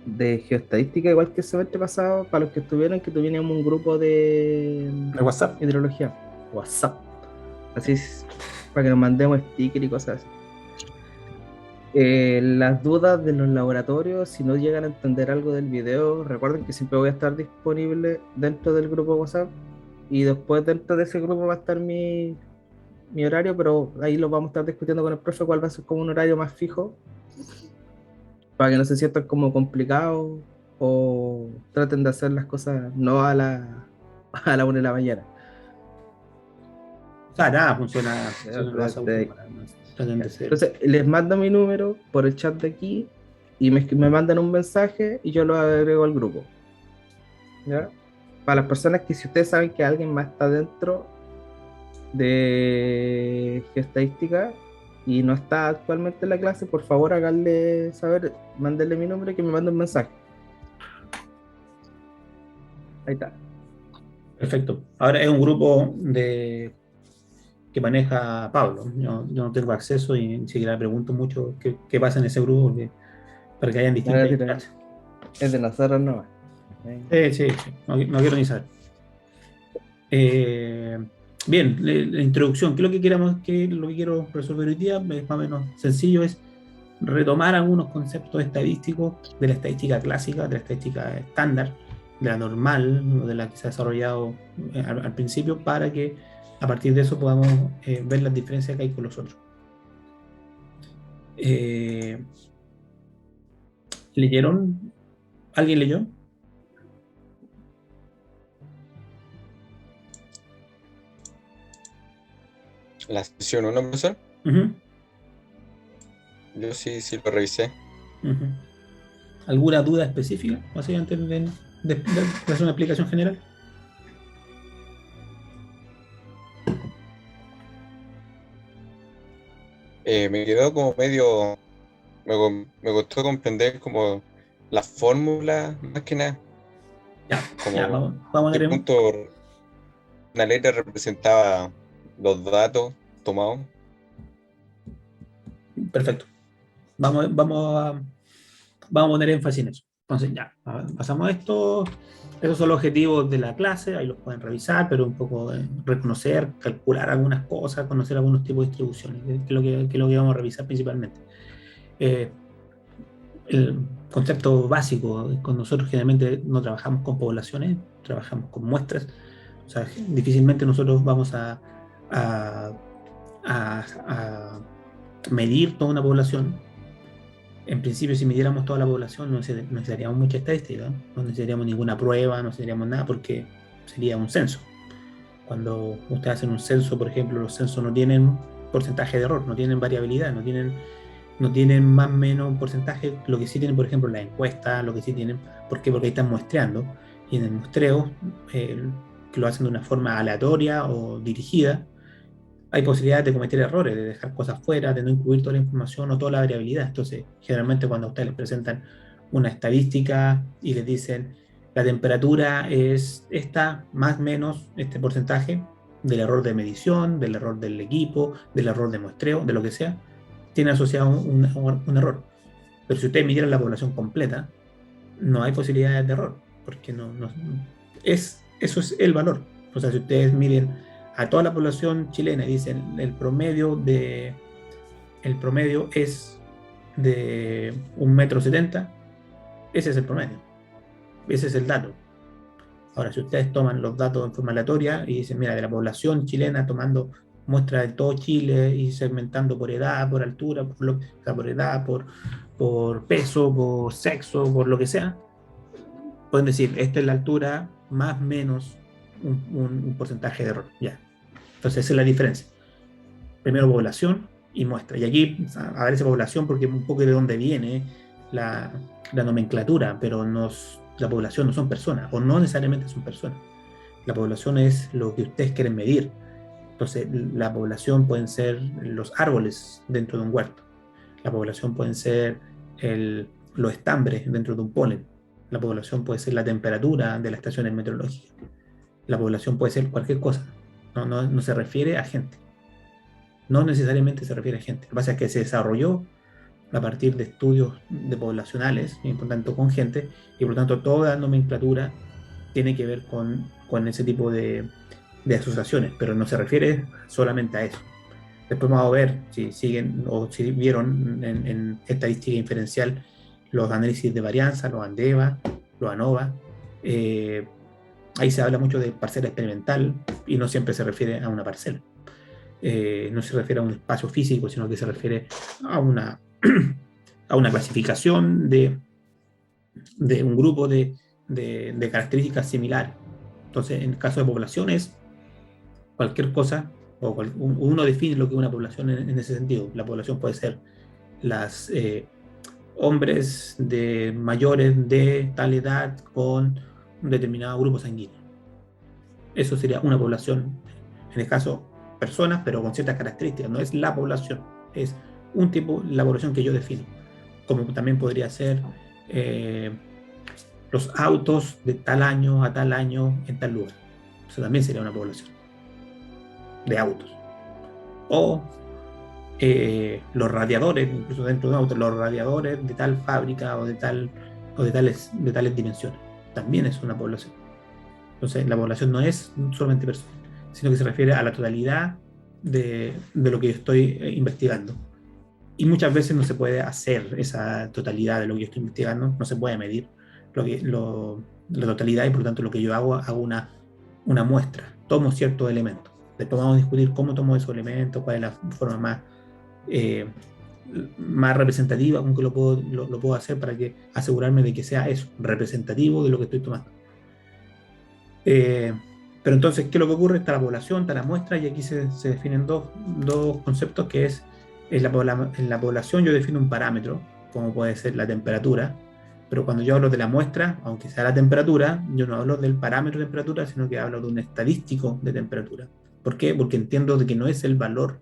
geoestadística, igual que el semestre pasado, para los que estuvieron, que tuviéramos un grupo de ¿De WhatsApp? hidrología, WhatsApp. Así es, para que nos mandemos stickers y cosas así. Las dudas de los laboratorios, si no llegan a entender algo del video, recuerden que siempre voy a estar disponible dentro del grupo WhatsApp y después dentro de ese grupo va a estar mi horario, pero ahí lo vamos a estar discutiendo con el profe cuál va a ser como un horario más fijo para que no se sientan como complicados o traten de hacer las cosas no a a la 1 de la mañana. O sea, nada, funciona el WhatsApp. Traten de ser. Entonces, les mando mi número por el chat de aquí y me mandan un mensaje y yo lo agrego al grupo. ¿Ya? Para las personas que si ustedes saben que alguien más está dentro de geoestadística y no está actualmente en la clase, por favor háganle saber, mándenle mi nombre que me mande un mensaje. Ahí está. Perfecto. Ahora es un grupo que maneja Pablo. Yo no tengo acceso y ni siquiera pregunto mucho qué pasa en ese grupo para que hayan distintas instancias. Es de nosotros nomás. Sí. No quiero ni saber. Bien, la introducción. ¿Qué es lo que lo que quiero resolver hoy día? Es más o menos sencillo, es retomar algunos conceptos estadísticos de la estadística clásica, de la estadística estándar, de la normal, de la que se ha desarrollado al principio, para que a partir de eso podamos ver las diferencias que hay con los otros. ¿Leyeron? ¿Alguien leyó? La sesión 1, profesor. Uh-huh. Yo sí lo revisé. Uh-huh. ¿Alguna duda específica? Básicamente de hacer una aplicación general. Me quedó como medio. Me costó comprender como la fórmula, más que nada. Ya, vamos a ¿Qué ver. punto una letra representaba los datos tomados? Perfecto. vamos a poner énfasis en eso. Entonces ya, pasamos a esto. Esos son los objetivos de la clase, ahí los pueden revisar, pero un poco reconocer, calcular algunas cosas, conocer algunos tipos de distribuciones, que es lo que vamos a revisar principalmente. El concepto básico, con nosotros generalmente no trabajamos con poblaciones, trabajamos con muestras. O sea, difícilmente nosotros vamos a medir toda una población. En principio, si midiéramos toda la población, no necesitaríamos mucha estadística, no necesitaríamos ninguna prueba, no necesitaríamos nada, porque sería un censo. Cuando ustedes hacen un censo, por ejemplo, los censos no tienen porcentaje de error, no tienen variabilidad, no tienen más o menos un porcentaje. Lo que sí tienen, por ejemplo, la encuesta, lo que sí tienen, ¿por qué? Porque ahí están muestreando, y en el muestreo, que lo hacen de una forma aleatoria o dirigida, hay posibilidad de cometer errores, de dejar cosas fuera, de no incluir toda la información o toda la variabilidad. Entonces, generalmente cuando a ustedes les presentan una estadística y les dicen la temperatura es esta, más o menos este porcentaje del error de medición, del error del equipo, del error de muestreo, de lo que sea, tiene asociado un error. Pero si ustedes midieran la población completa, no hay posibilidades de error, porque eso es el valor. O sea, si ustedes miden a toda la población chilena y dicen el promedio es de 1,70 m, ese es el promedio, ese es el dato. Ahora, si ustedes toman los datos en forma aleatoria y dicen, mira, de la población chilena, tomando muestras de todo Chile y segmentando por edad, por altura, por edad, por peso, por sexo, por lo que sea, pueden decir, esta es la altura más o menos un porcentaje de error. Ya. Entonces esa es la diferencia. Primero población y muestra. Y aquí aparece población porque un poco de dónde viene la nomenclatura, pero la población no son personas, o no necesariamente son personas. La población es lo que ustedes quieren medir. Entonces la población pueden ser los árboles dentro de un huerto. La población pueden ser los estambres dentro de un polen. La población puede ser la temperatura de las estaciones meteorológicas. La población puede ser cualquier cosa. No se refiere a gente. No necesariamente se refiere a gente. Lo que pasa es que se desarrolló a partir de estudios poblacionales, y por tanto con gente, y por tanto toda nomenclatura tiene que ver con ese tipo de asociaciones, pero no se refiere solamente a eso. Después vamos a ver si siguen o si vieron en estadística inferencial los análisis de varianza, los ANDEVA, los ANOVA. Ahí se habla mucho de parcela experimental y no siempre se refiere a una parcela. No se refiere a un espacio físico, sino que se refiere a una clasificación de un grupo de características similares. Entonces, en el caso de poblaciones, cualquier cosa, uno define lo que es una población en ese sentido. La población puede ser las hombres mayores de tal edad con un determinado grupo sanguíneo. Eso sería una población, en el caso personas, pero con ciertas características. No es la población, es un tipo, la población que yo defino. Como también podría ser los autos de tal año a tal año en tal lugar. Eso también sería una población de autos. O los radiadores, incluso dentro de un auto, los radiadores de tal fábrica o de tales dimensiones. También es una población. Entonces, la población no es solamente personas, sino que se refiere a la totalidad de lo que yo estoy investigando. Y muchas veces no se puede hacer esa totalidad de lo que yo estoy investigando, no se puede medir la totalidad, y por lo tanto lo que yo hago una muestra, tomo ciertos elementos. Después vamos a discutir cómo tomo esos elementos, cuál es la forma más representativa con que lo puedo hacer para asegurarme de que sea eso, representativo de lo que estoy tomando. Pero entonces, ¿qué es lo que ocurre? Está la población, está la muestra, y aquí se definen dos conceptos, que es en la población yo defino un parámetro, como puede ser la temperatura, pero cuando yo hablo de la muestra, aunque sea la temperatura, yo no hablo del parámetro de temperatura, sino que hablo de un estadístico de temperatura. ¿Por qué? Porque entiendo de que no es el valor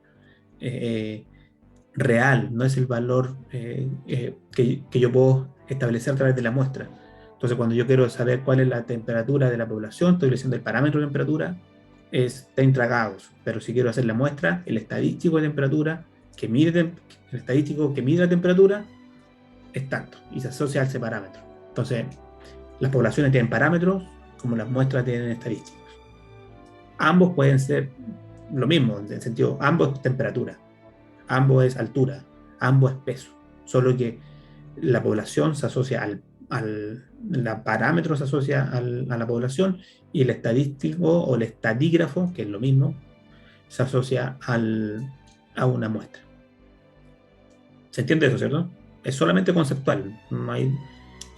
real, no es el valor que yo puedo establecer a través de la muestra. Entonces, cuando yo quiero saber cuál es la temperatura de la población, estoy diciendo el parámetro de temperatura es 30 grados, pero si quiero hacer la muestra, el estadístico de temperatura que mide, el estadístico que mide la temperatura es tanto y se asocia a ese parámetro. Entonces, las poblaciones tienen parámetros como las muestras tienen estadísticos. Ambos pueden ser lo mismo, en el sentido, ambos es temperatura, ambos es altura, ambos es peso, solo que la población se asocia el parámetro se asocia a la población y el estadístico o el estadígrafo, que es lo mismo, se asocia a una muestra. ¿Se entiende eso, cierto? Es solamente conceptual. No hay,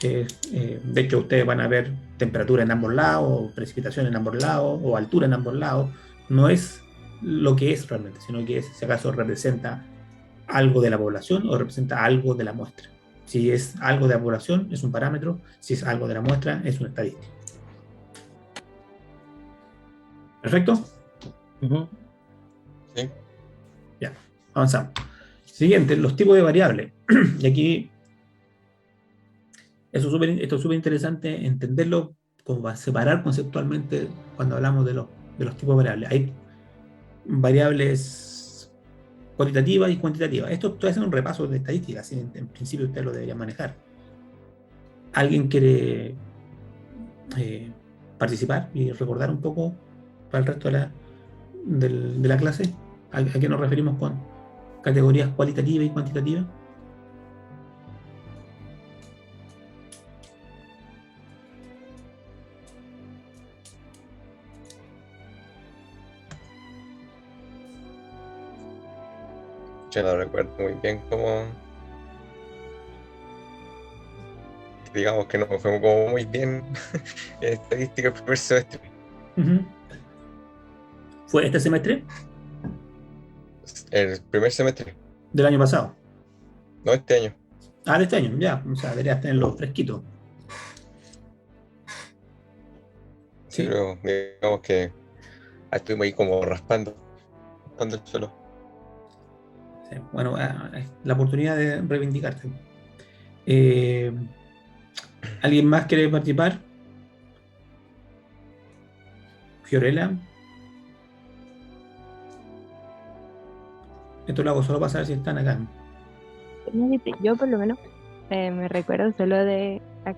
de hecho, ustedes van a ver temperatura en ambos lados, o precipitación en ambos lados, o altura en ambos lados. No es lo que es realmente, sino que es, si acaso representa algo de la población o representa algo de la muestra. Si es algo de la población, es un parámetro. Si es algo de la muestra, es una estadística. ¿Perfecto? Sí. Ya, avanzamos. Siguiente, los tipos de variables. Y aquí, esto es súper interesante entenderlo, como para separar conceptualmente cuando hablamos de los tipos de variables. Hay variables cualitativas y cuantitativas. Esto estoy haciendo un repaso de estadísticas, en principio usted lo debería manejar. ¿Alguien quiere participar y recordar un poco para el resto de la clase? ¿A qué nos referimos con categorías cualitativas y cuantitativas? Yo no recuerdo muy bien cómo. Digamos que no fue como muy bien en estadística el primer semestre. Uh-huh. ¿Fue este semestre? El primer semestre, ¿Del año pasado? no este año. Ah, de este año, ya. O sea, deberías tenerlo fresquito. Sí, Sí. pero digamos que estuvimos ahí como raspando el suelo. Sí. Bueno, la oportunidad de reivindicarte. ¿Alguien más quiere participar? Fiorella. Esto lo hago solo para saber si están acá. Yo por lo menos me recuerdo solo de la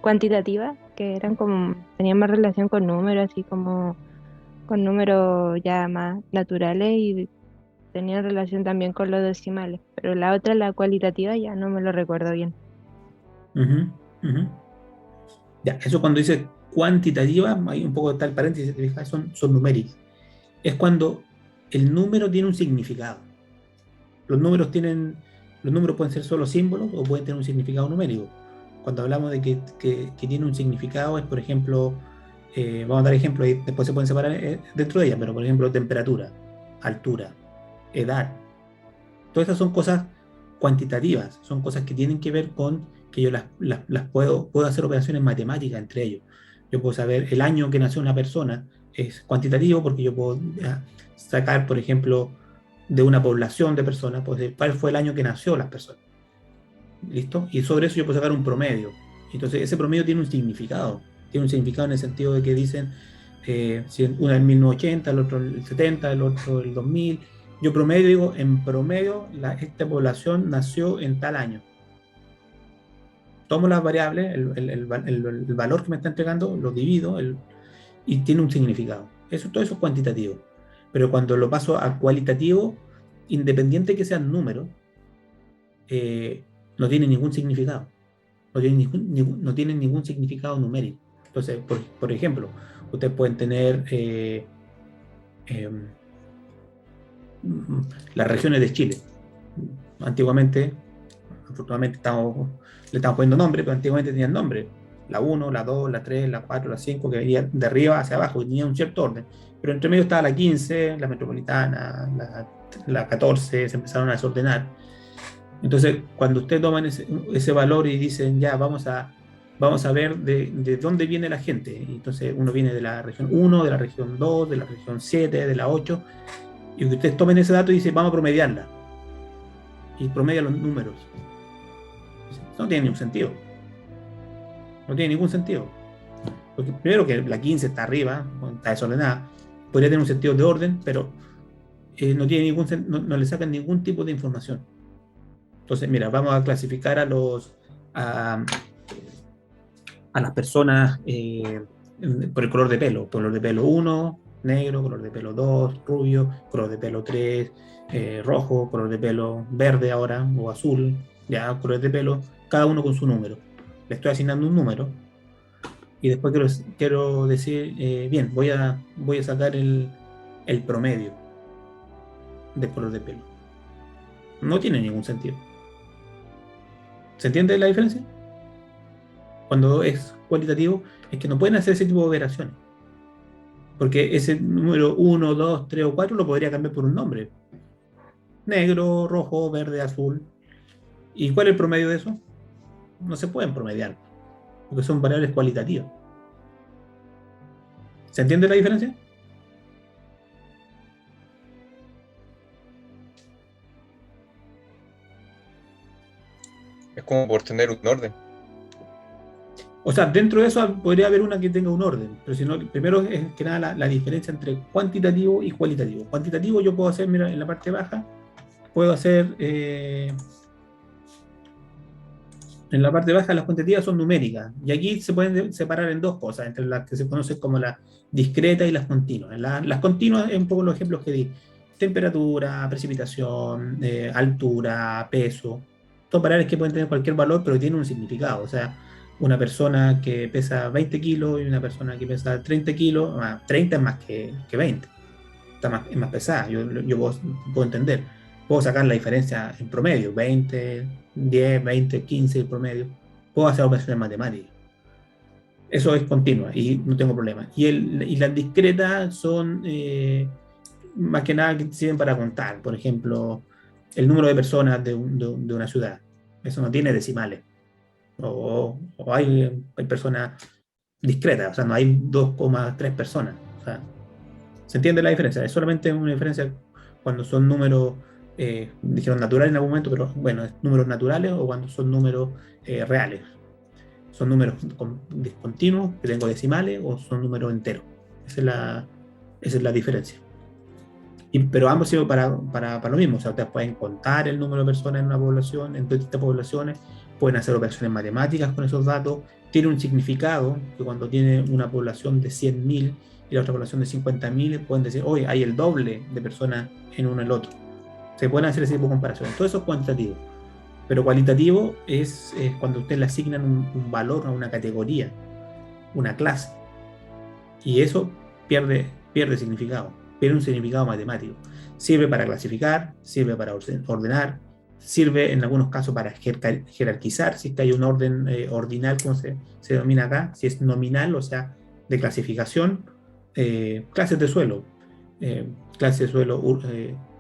cuantitativa, que eran como, tenían más relación con números, así como con números ya más naturales y tenían relación también con los decimales. Pero la otra, la cualitativa, ya no me lo recuerdo bien. Uh-huh, uh-huh. Ya, eso cuando dice cuantitativa, hay un poco de tal paréntesis, ¿te fijas? Son numéricas. Es cuando el número tiene un significado. Los números pueden ser solo símbolos o pueden tener un significado numérico. Cuando hablamos de que tiene un significado, es por ejemplo, vamos a dar ejemplos y después se pueden separar dentro de ellas, pero por ejemplo, temperatura, altura, edad. Todas esas son cosas cuantitativas, son cosas que tienen que ver con que yo las puedo hacer operaciones matemáticas entre ellos. Yo puedo saber el año que nació una persona, es cuantitativo porque yo puedo sacar, por ejemplo, de una población de personas, pues cuál fue el año que nació las personas. ¿Listo? Y sobre eso yo puedo sacar un promedio. Entonces ese promedio tiene un significado. Tiene un significado en el sentido de que dicen, si uno es el 1980, el otro el 70, el otro el 2000. Yo promedio, digo, en promedio, esta población nació en tal año. Tomo las variables, el valor que me está entregando, lo divido y tiene un significado. Todo eso es cuantitativo. Pero cuando lo paso a cualitativo, independiente que sean números, no tiene ningún significado. No tienen ningún significado numérico. Entonces, por ejemplo, ustedes pueden tener las regiones de Chile. Antiguamente, afortunadamente le estamos poniendo nombre, pero antiguamente tenían nombre. La 1, la 2, la 3, la 4, la 5, que venía de arriba hacia abajo, y tenía un cierto orden. Pero entre medio estaba la 15, la metropolitana, la 14, se empezaron a desordenar. Entonces, cuando ustedes toman ese valor y dicen, ya, vamos a ver de dónde viene la gente. Y entonces uno viene de la región 1, de la región 2, de la región 7, de la 8, y que ustedes tomen ese dato y dicen, vamos a promediarla. Y promedian los números. Eso no tiene ningún sentido. No tiene ningún sentido. Porque primero que la 15 está arriba, está desordenada, podría tener un sentido de orden, pero no tiene no le sacan ningún tipo de información. Entonces, mira, vamos a clasificar a las personas por el color de pelo. Color de pelo 1, negro; color de pelo 2, rubio; color de pelo 3, rojo; color de pelo verde ahora, o azul, ya, color de pelo, cada uno con su número. Le estoy asignando un número y después quiero decir, bien, voy a sacar el promedio del color de pelo. No tiene ningún sentido. ¿Se entiende la diferencia? Cuando es cualitativo, es que no pueden hacer ese tipo de operaciones. Porque ese número 1, 2, 3 o 4 lo podría cambiar por un nombre. Negro, rojo, verde, azul. ¿Y cuál es el promedio de eso? No se pueden promediar, porque son variables cualitativas. ¿Se entiende la diferencia? Es como por tener un orden. O sea, dentro de eso podría haber una que tenga un orden, pero si no, primero es que nada la diferencia entre cuantitativo y cualitativo. Cuantitativo yo puedo hacer, mira, en la parte baja, puedo hacer, en la parte baja las cuantitativas son numéricas, y aquí se pueden separar en dos cosas, entre las que se conocen como las discretas y las continuas. Las continuas es un poco los ejemplos que di: temperatura, precipitación, altura, peso. Son variables que pueden tener cualquier valor, pero tienen un significado. O sea, una persona que pesa 20 kilos y una persona que pesa 30 kilos, 30 es más que 20, es más pesada. Yo puedo entender, puedo sacar la diferencia en promedio: 20, 10, 20, 15 el promedio. Puedo hacer operaciones matemáticas. Eso es continua y no tengo problema. Y las discretas son, más que nada, que sirven para contar. Por ejemplo, el número de personas de una ciudad. Eso no tiene decimales. O hay personas discretas, o sea, no hay 2,3 personas. O sea, ¿se entiende la diferencia? Es solamente una diferencia cuando son números, dijeron naturales en algún momento, pero bueno, es números naturales, o cuando son números reales. Son números discontinuos, que tengo decimales, o son números enteros. Esa es la diferencia. Pero ambos sirven para lo mismo. O sea, ustedes pueden contar el número de personas en una población, en distintas poblaciones, pueden hacer operaciones matemáticas con esos datos. Tiene un significado que cuando tiene una población de 100.000 y la otra población de 50.000, pueden decir, oye, hay el doble de personas en uno y el otro. Se pueden hacer ese tipo de comparaciones. Todo eso es cuantitativo. Pero cualitativo es cuando ustedes le asignan un valor a una categoría, una clase. Y eso pierde significado, pierde un significado matemático. Sirve para clasificar, sirve para ordenar, sirve en algunos casos para jerarquizar, si es que hay un orden ordinal, como se denomina acá. Si es nominal, o sea, de clasificación, clases de suelo, clases de suelo,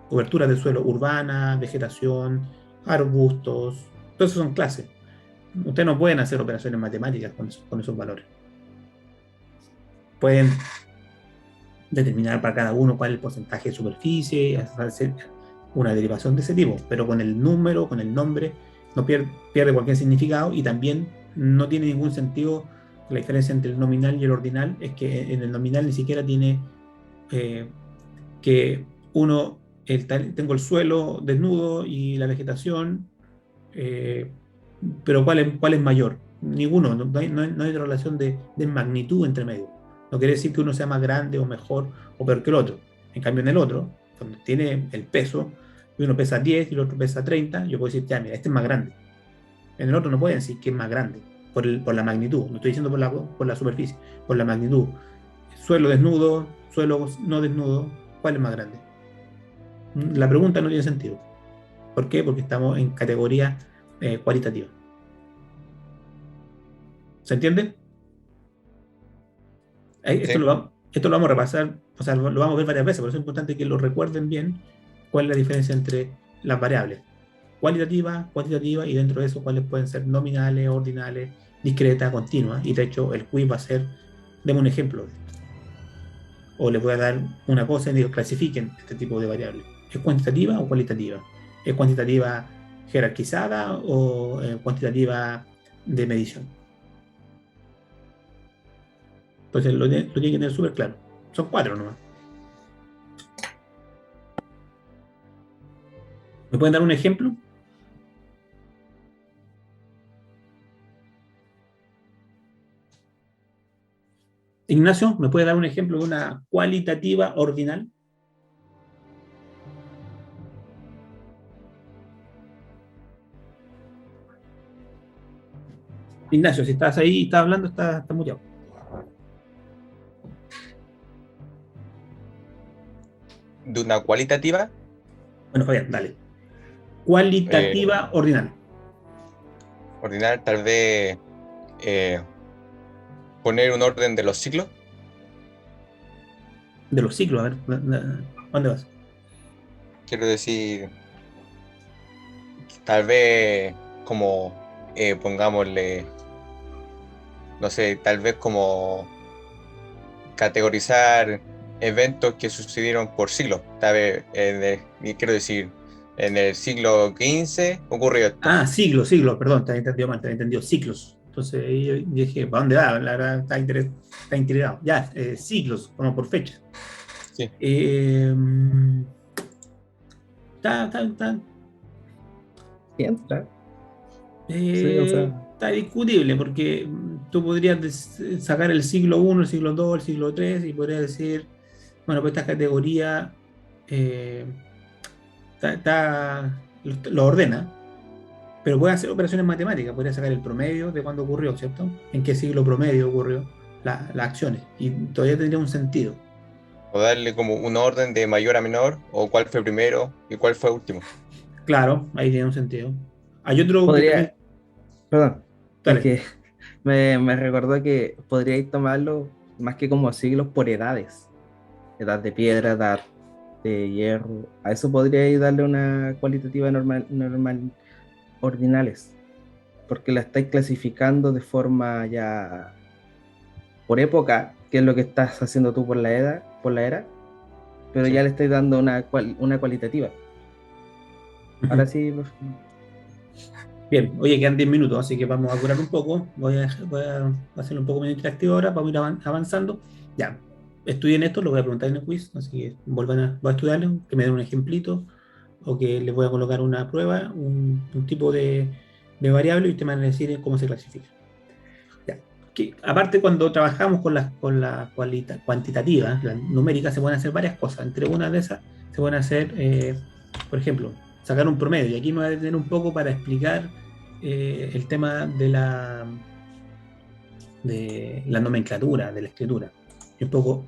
coberturas de suelo urbana, vegetación, arbustos, todas esas son clases. Ustedes no pueden hacer operaciones matemáticas con esos valores. Pueden determinar para cada uno cuál es el porcentaje de superficie, hacer una derivación de ese tipo, pero con el número, con el nombre, no pierde cualquier significado. Y también no tiene ningún sentido. La diferencia entre el nominal y el ordinal es que en el nominal ni siquiera tiene que tengo el suelo desnudo y la vegetación, pero ¿cuál es mayor? Ninguno. No hay relación de magnitud entre medio. No quiere decir que uno sea más grande o mejor o peor que el otro. En cambio, en el otro, cuando tiene el peso, y uno pesa 10 y el otro pesa 30, yo puedo decir, ya, mira, este es más grande. En el otro no pueden decir que es más grande por la magnitud. No estoy diciendo por la superficie, por la magnitud. Suelo desnudo, suelo no desnudo, ¿cuál es más grande? La pregunta no tiene sentido. ¿Por qué? Porque estamos en categoría cualitativa. ¿Se entiende? Esto Sí. lo vamos a repasar, o sea, lo vamos a ver varias veces, por eso es importante que lo recuerden bien, cuál es la diferencia entre las variables cualitativa, cuantitativa, y dentro de eso cuáles pueden ser nominales, ordinales, discretas, continuas. Y de hecho el quiz va a ser, deme un ejemplo, o les voy a dar una cosa y digo, clasifiquen este tipo de variables. ¿Es cuantitativa o cualitativa? ¿Es cuantitativa jerarquizada o cuantitativa de medición? Entonces lo tienen que tener súper claro. Son 4 nomás. ¿Me pueden dar un ejemplo? Ignacio, ¿me puede dar un ejemplo de una cualitativa ordinal? Ignacio, si estás ahí y estás hablando, está muteado. De una cualitativa, Bueno, Fabián, dale. Cualitativa ordinal. ordenar tal vez poner un orden de los ciclos. De los ciclos, a ver, ¿dónde vas? Quiero decir, tal vez como pongámosle, no sé, tal vez como categorizar eventos que sucedieron por siglos. Tal vez, quiero decir, en el siglo XV ocurrió esto. Ah, siglos, perdón, te había entendido mal, te había entendido ciclos. Entonces ahí yo dije, ¿para dónde va? La verdad está integrado. Ya, siglos, como por fecha. Sí. Está Sí, entra. Sí, o sea, está discutible porque tú podrías sacar el siglo I, el siglo II, el siglo III y podrías decir, bueno, pues esta categoría lo ordena, pero puede hacer operaciones matemáticas, podría sacar el promedio de cuándo ocurrió, ¿cierto? En qué siglo promedio ocurrió las acciones y todavía tendría un sentido. O darle como un orden de mayor a menor, o cuál fue primero y cuál fue último. Claro, ahí tiene un sentido. Hay otro que también... podría, perdón, es Dale. que me recordó que podríais tomarlo más que como siglos por edades. Edad de piedra, edad de hierro. A eso podríais darle una cualitativa normal ordinales, porque la estáis clasificando de forma ya por época, que es lo que estás haciendo tú por la era, pero Sí. ya le estáis dando una cualitativa. Ahora sí, Bien, oye, quedan 10 minutos, así que vamos a curar un poco. Voy a hacerlo un poco menos interactivo ahora, vamos a ir avanzando. Ya, estudien esto, lo voy a preguntar en el quiz, así que voy a estudiarlo, que me den un ejemplito, o que les voy a colocar una prueba, un tipo de variable, y ustedes me van a decir cómo se clasifica. Ya. Aparte, cuando trabajamos con las cuantitativas, las numéricas, se pueden hacer varias cosas. Entre una de esas, se pueden hacer, por ejemplo, sacar un promedio. Y aquí me voy a detener un poco para explicar el tema de la nomenclatura, de la escritura. Y un poco,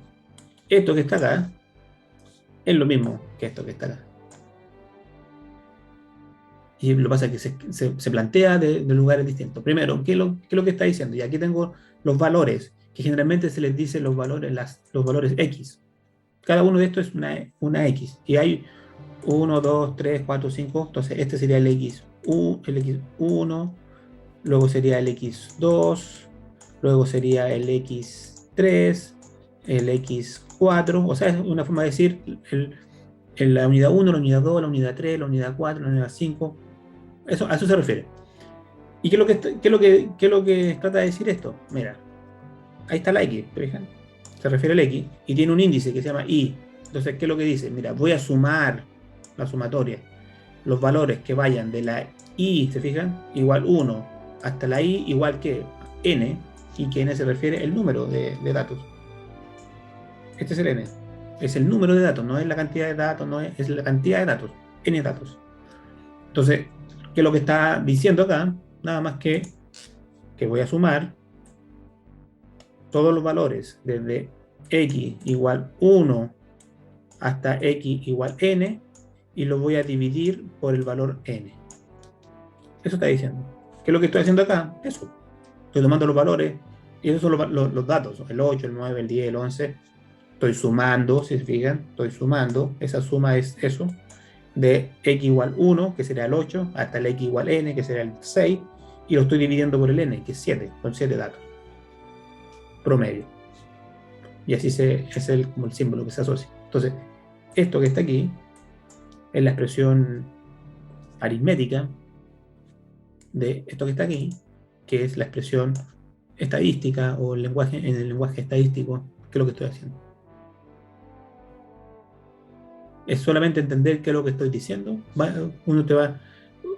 esto que está acá es lo mismo que esto que está acá. Y lo que pasa es que se plantea de lugares distintos. Primero, ¿qué es lo que está diciendo? Y aquí tengo los valores, que generalmente se les dice los valores X. Cada uno de estos es una X. Y hay 1, 2, 3, 4, 5. Entonces, este sería el X1, luego sería el X2, luego sería el X3, el X4. O sea, es una forma de decir la unidad 1, la unidad 2, la unidad 3, la unidad 4, la unidad 5. A eso se refiere. ¿Y qué es lo que trata de decir esto? Mira, ahí está la X, ¿te fijan? Se refiere al X y tiene un índice que se llama Y. Entonces, ¿qué es lo que dice? Mira, voy a sumar la sumatoria, los valores que vayan de la Y, ¿se fijan? Igual 1 hasta la Y igual que N, y que N se refiere al número de datos. Este es el N. Es el número de datos, no es la cantidad de datos, es la cantidad de datos, N datos. Entonces, ¿qué es lo que está diciendo acá? Nada más que voy a sumar todos los valores desde X igual 1 hasta X igual N y lo voy a dividir por el valor N. Eso está diciendo. ¿Qué es lo que estoy haciendo acá? Eso. Estoy tomando los valores y esos son los datos. El 8, el 9, el 10, el 11. Estoy sumando, si se fijan, estoy sumando. Esa suma es eso. De X igual 1, que sería el 8, hasta el X igual N, que sería el 6, y lo estoy dividiendo por el N, que es 7, con 7 datos. Promedio. Y así es como el símbolo que se asocia. Entonces, esto que está aquí es la expresión aritmética de esto que está aquí, que es la expresión estadística o en el lenguaje estadístico, que es lo que estoy haciendo. Es solamente entender qué es lo que estoy diciendo,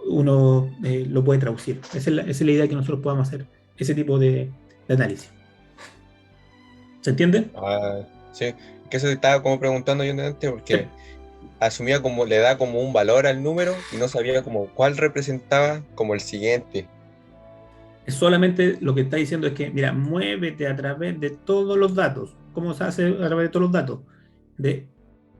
uno lo puede traducir. Esa es la idea que nosotros podamos hacer, ese tipo de análisis. ¿Se entiende? Ah, sí, que eso te estaba como preguntando yo antes, porque asumía como, le da como un valor al número y no sabía como cuál representaba como el siguiente. Es solamente lo que está diciendo es que, mira, muévete a través de todos los datos. ¿Cómo se hace a través de todos los datos? De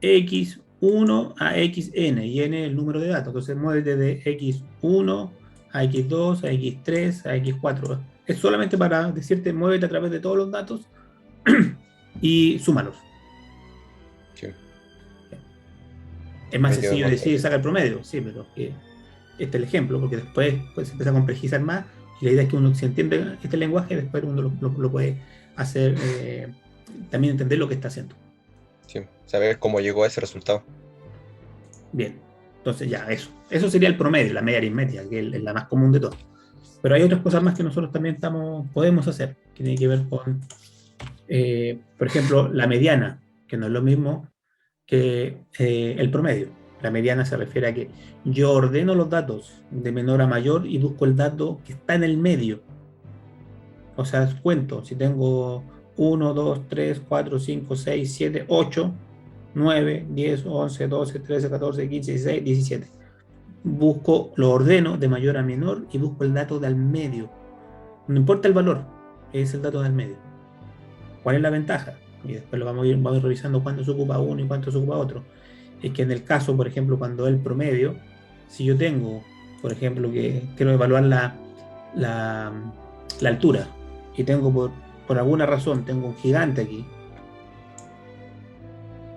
X1 a XN, y N es el número de datos. Entonces muévete de X1 a X2, a X3, a X4. Es solamente para decirte, muévete a través de todos los datos y súmalos. Sí. Es más Me quedo sencillo con decir eso. saca el promedio, sí, pero este es el ejemplo, porque después se empieza a complejizar más, y la idea es que uno, si entiende este lenguaje, después uno lo puede hacer, también entender lo que está haciendo. Sí, saber cómo llegó a ese resultado. Bien, entonces ya, eso sería el promedio, la media aritmética, que es la más común de todas. Pero hay otras cosas más que nosotros también podemos hacer, que tiene que ver con, por ejemplo, la mediana, que no es lo mismo que el promedio. La mediana se refiere a que yo ordeno los datos de menor a mayor y busco el dato que está en el medio. O sea, cuento, si tengo 1, 2, 3, 4, 5, 6, 7, 8, 9, 10, 11, 12, 13, 14, 15, 16, 17. Busco, lo ordeno de mayor a menor y busco el dato del medio. No importa el valor, es el dato del medio. ¿Cuál es la ventaja? Y después lo vamos a ir revisando cuánto se ocupa uno y cuánto se ocupa otro. Es que en el caso, por ejemplo, cuando el promedio, si yo tengo, por ejemplo, que quiero evaluar la altura, y tengo por alguna razón, tengo un gigante aquí,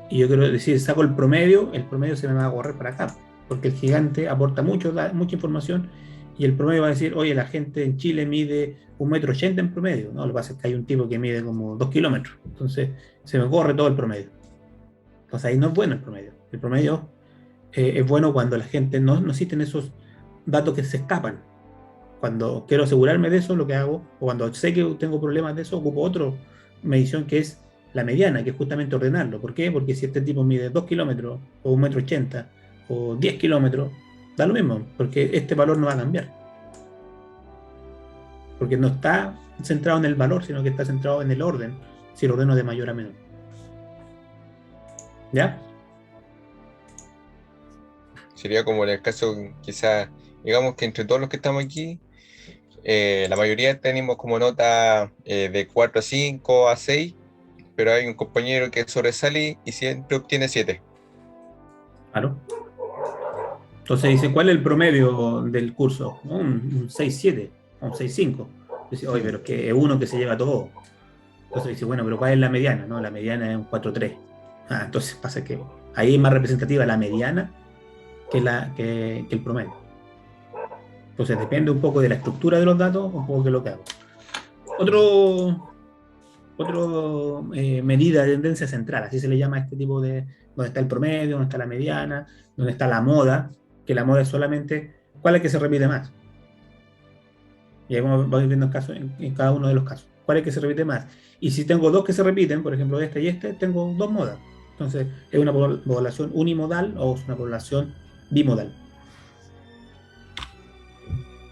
y yo quiero decir, saco el promedio se me va a correr para acá, porque el gigante aporta mucha información, y el promedio va a decir, oye, la gente en Chile mide 1,80 m en promedio. No, lo que pasa es que hay un tipo que mide como 2 kilómetros, entonces se me corre todo el promedio. Entonces ahí no es bueno el promedio. El promedio es bueno cuando la gente no existen esos datos que se escapan. Cuando quiero asegurarme de eso, lo que hago, o cuando sé que tengo problemas de eso, ocupo otra medición que es la mediana, que es justamente ordenarlo. ¿Por qué? Porque si este tipo mide 2 kilómetros, o 1,80 m, o 10 kilómetros, da lo mismo, porque este valor no va a cambiar. Porque no está centrado en el valor, sino que está centrado en el orden, si lo ordeno de mayor a menor. ¿Ya? Sería como en el caso, quizás, digamos que entre todos los que estamos aquí, la mayoría tenemos como nota de 4 a 5 a 6, pero hay un compañero que sobresale y siempre obtiene 7. Claro. Entonces dice, ¿cuál es el promedio del curso? Un 6,7, un 6,5. Dice, oye, pero es que es uno que se lleva todo. Entonces dice, bueno, pero ¿cuál es la mediana? No, la mediana es un 4,3. Entonces pasa que ahí es más representativa la mediana que el promedio. Entonces depende un poco de la estructura de los datos, un poco de lo que hago. Otro medida de tendencia central, así se le llama a este tipo de, donde está el promedio, donde está la mediana, donde está la moda, que la moda es solamente cuál es que se repite más. Y ahí vamos viendo en cada uno de los casos. ¿Cuál es que se repite más? Y si tengo dos que se repiten, por ejemplo este y este, tengo dos modas. Entonces, ¿es una población unimodal o es una población bimodal?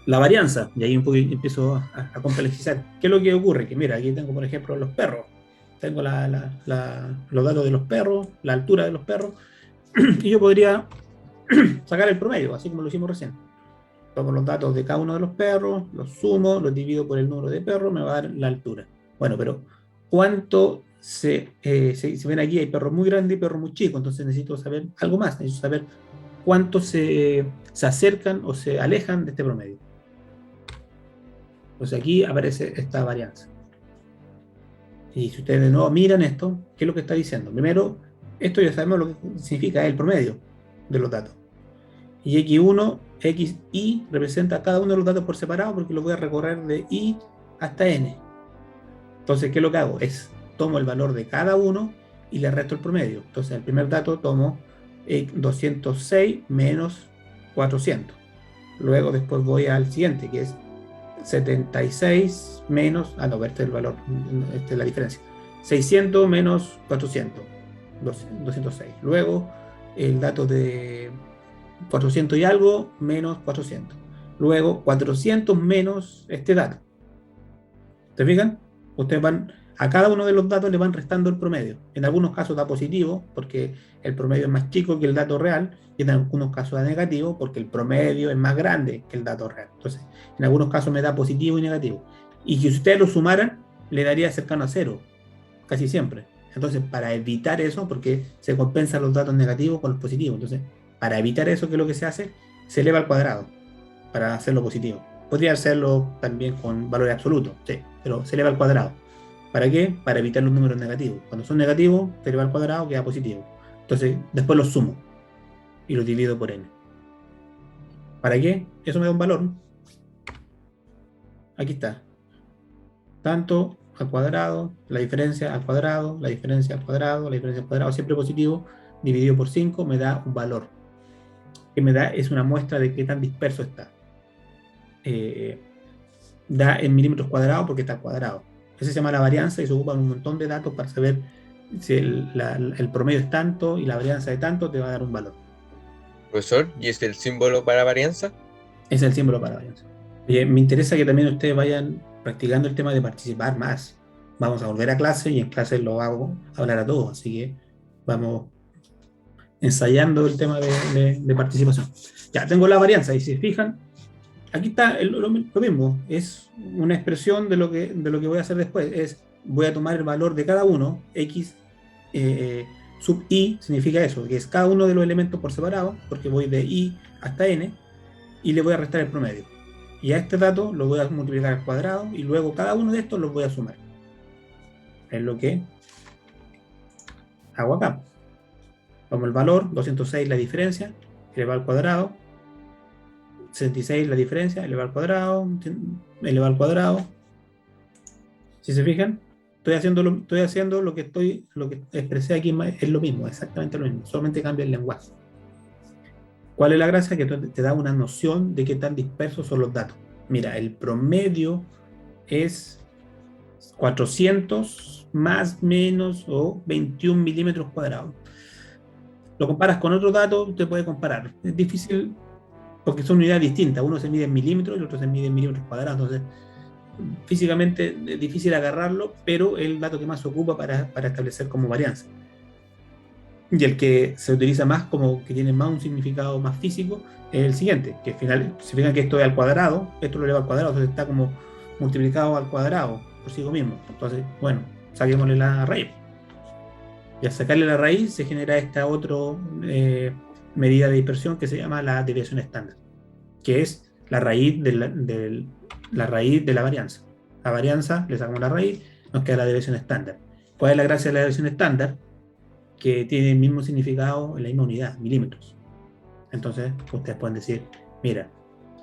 La varianza, y ahí un poco empiezo a complejizar. ¿Qué es lo que ocurre? Que mira, aquí tengo, por ejemplo, los perros. Tengo los datos de los perros, la altura de los perros, y yo podría sacar el promedio, así como lo hicimos recién. Tomo los datos de cada uno de los perros, los sumo, los divido por el número de perros, me va a dar la altura. Bueno, pero ¿cuánto si ven aquí hay perros muy grandes y perros muy chicos? Entonces necesito saber algo más, necesito saber cuánto se acercan o se alejan de este promedio. Entonces aquí aparece esta varianza. Y si ustedes de nuevo miran esto, ¿qué es lo que está diciendo? Primero, esto ya sabemos lo que significa el promedio de los datos. Y X1, XI representa cada uno de los datos por separado porque lo voy a recorrer de I hasta N. Entonces, ¿qué es lo que hago? Tomo el valor de cada uno y le resto el promedio. Entonces, el primer dato tomo 206 menos 400. Luego, después voy al siguiente, que es 76 menos, este es el valor, la diferencia. 600 menos 400, 206. Luego el dato de 400 y algo menos 400. Luego 400 menos este dato. ¿Se fijan? Ustedes van, a cada uno de los datos le van restando el promedio. En algunos casos da positivo, porque el promedio es más chico que el dato real, y en algunos casos da negativo, porque el promedio es más grande que el dato real. Entonces, en algunos casos me da positivo y negativo. Y si ustedes lo sumaran, le daría cercano a cero, casi siempre. Entonces, para evitar eso, porque se compensan los datos negativos con los positivos, entonces, para evitar eso, ¿qué es lo que se hace? Se eleva al cuadrado para hacerlo positivo. Podría hacerlo también con valores absolutos, sí, pero se eleva al cuadrado. ¿Para qué? Para evitar los números negativos. Cuando son negativos, se eleva al cuadrado, queda positivo. Entonces, después los sumo y los divido por n. ¿Para qué? Eso me da un valor. Aquí está. Tanto al cuadrado, la diferencia al cuadrado, la diferencia al cuadrado, la diferencia al cuadrado, siempre positivo, dividido por 5, me da un valor. Que me da es una muestra de qué tan disperso está. Da en milímetros cuadrados porque está al cuadrado. Eso se llama la varianza y se ocupan un montón de datos para saber si el promedio es tanto y la varianza de tanto te va a dar un valor. Profesor, ¿y es el símbolo para varianza? Ese es el símbolo para varianza. Oye, me interesa que también ustedes vayan practicando el tema de participar más. Vamos a volver a clase y en clase lo hago hablar a todos, así que vamos ensayando el tema de participación. Ya tengo la varianza y si se fijan, aquí está lo mismo, es una expresión de lo que voy a hacer después. Voy a tomar el valor de cada uno, x sub i significa eso, que es cada uno de los elementos por separado, porque voy de i hasta n, y le voy a restar el promedio. Y a este dato lo voy a multiplicar al cuadrado, y luego cada uno de estos los voy a sumar. Es lo que hago acá. Tomo el valor, 206 la diferencia, elevado al cuadrado, 66 la diferencia, elevado al cuadrado. Si se fijan, estoy haciendo lo que expresé aquí, es lo mismo, exactamente lo mismo, solamente cambia el lenguaje. ¿Cuál es la gracia? Que te da una noción de qué tan dispersos son los datos. Mira, el promedio es 400 más menos o 21 milímetros cuadrados. Lo comparas con otro dato, te puede comparar. Es difícil porque son unidades distintas. Uno se mide en milímetros y el otro se mide en milímetros cuadrados. Entonces, físicamente es difícil agarrarlo, pero es el dato que más se ocupa para establecer como varianza. Y el que se utiliza más, como que tiene más un significado más físico, es el siguiente, que al final, si fijan que esto es al cuadrado, esto lo eleva al cuadrado, entonces está como multiplicado al cuadrado por sí mismo. Entonces, bueno, saquémosle la raíz. Y al sacarle la raíz se genera esta otra medida de dispersión que se llama la desviación estándar, que es la raíz de la varianza. La varianza, le sacamos la raíz, nos queda la desviación estándar. ¿Cuál es la gracia de la desviación estándar? Que tiene el mismo significado en la misma unidad, milímetros. Entonces, ustedes pueden decir, mira,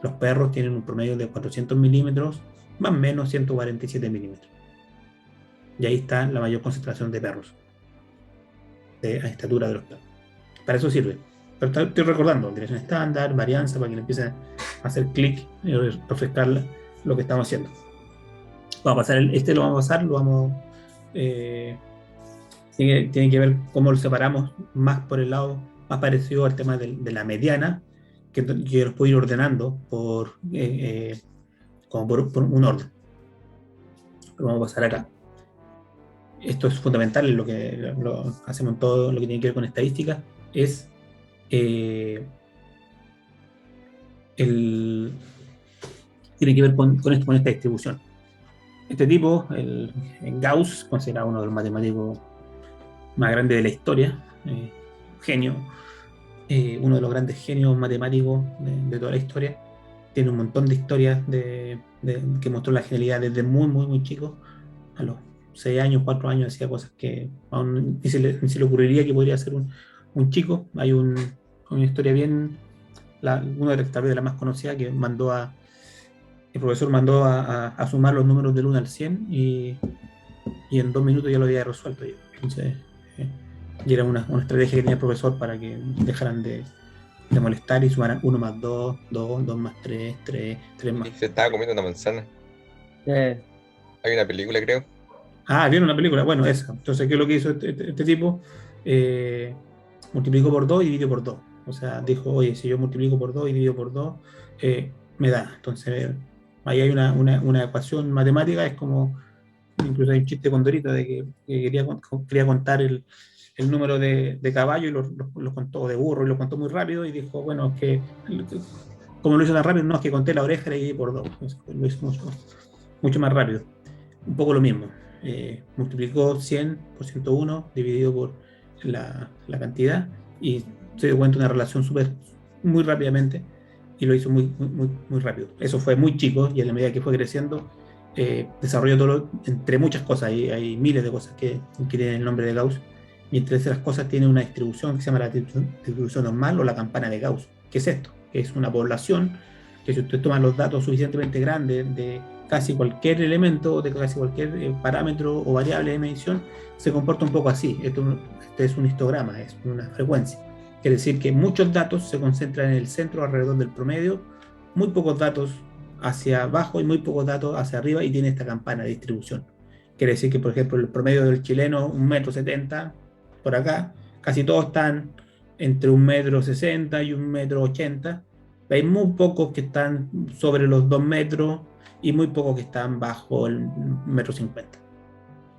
los perros tienen un promedio de 400 milímetros, más o menos 147 milímetros. Y ahí está la mayor concentración de perros, de estatura de los perros. Para eso sirve. Pero estoy recordando, dirección estándar, varianza, para que le empiecen a hacer clic y refrescar lo que estamos haciendo. Vamos a pasar, lo vamos a pasar, lo vamos... tiene que ver cómo lo separamos más por el lado más parecido al tema de la mediana, que yo los puedo ir ordenando como por un orden. Lo vamos a pasar acá. Esto es fundamental, en lo que hacemos en todo lo que tiene que ver con estadística, es tiene que ver con esta distribución. Este tipo, Gauss, considerado uno de los matemáticos más grande de la historia, genio, uno de los grandes genios matemáticos de toda la historia. Tiene un montón de historias que mostró la genialidad desde muy, muy, muy chico. A los 6 años, 4 años hacía cosas que aún ni se le ocurriría que podría hacer un chico. Hay una historia bien, una de las más conocidas, que el profesor mandó a sumar los números del 1 al 100 y en 2 minutos ya lo había resuelto. Entonces, y era una estrategia que tenía el profesor para que dejaran de molestar y sumaran 1 más 2, 2 más 3, 3 más... Se estaba comiendo una manzana. Hay una película, creo. ¿Vieron una película? Bueno, esa. Entonces, ¿qué es lo que hizo este tipo? multiplicó por 2 y dividió por 2. O sea, dijo, oye, si yo multiplico por 2 y divido por 2, me da. Entonces, ahí hay una ecuación matemática, es como, incluso hay un chiste con Dorito de que quería contar el número de caballos y lo contó, de burro, y lo contó muy rápido y dijo, bueno, es que como lo hizo tan rápido, no, es que conté la oreja y por 2. Lo hizo mucho más rápido. Un poco lo mismo. Multiplicó 100 por 101 dividido por la cantidad y se dio cuenta de una relación muy rápidamente y lo hizo muy rápido. Eso fue muy chico y a la medida que fue creciendo desarrolló todo entre muchas cosas. Hay miles de cosas que tienen el nombre de Gauss y entre esas cosas tiene una distribución que se llama la distribución normal o la campana de Gauss. ¿Qué es esto? Que es una población que si usted toma los datos suficientemente grandes de casi cualquier elemento, de casi cualquier parámetro o variable de medición, se comporta un poco así. Este es un histograma, es una frecuencia. Quiere decir que muchos datos se concentran en el centro alrededor del promedio, muy pocos datos hacia abajo y muy pocos datos hacia arriba y tiene esta campana de distribución. Quiere decir que, por ejemplo, el promedio del chileno, 1,70 m, por acá, casi todos están entre 1,60 m y 1,80 m. Hay muy pocos que están sobre los 2 metros y muy pocos que están bajo el 1,50 m.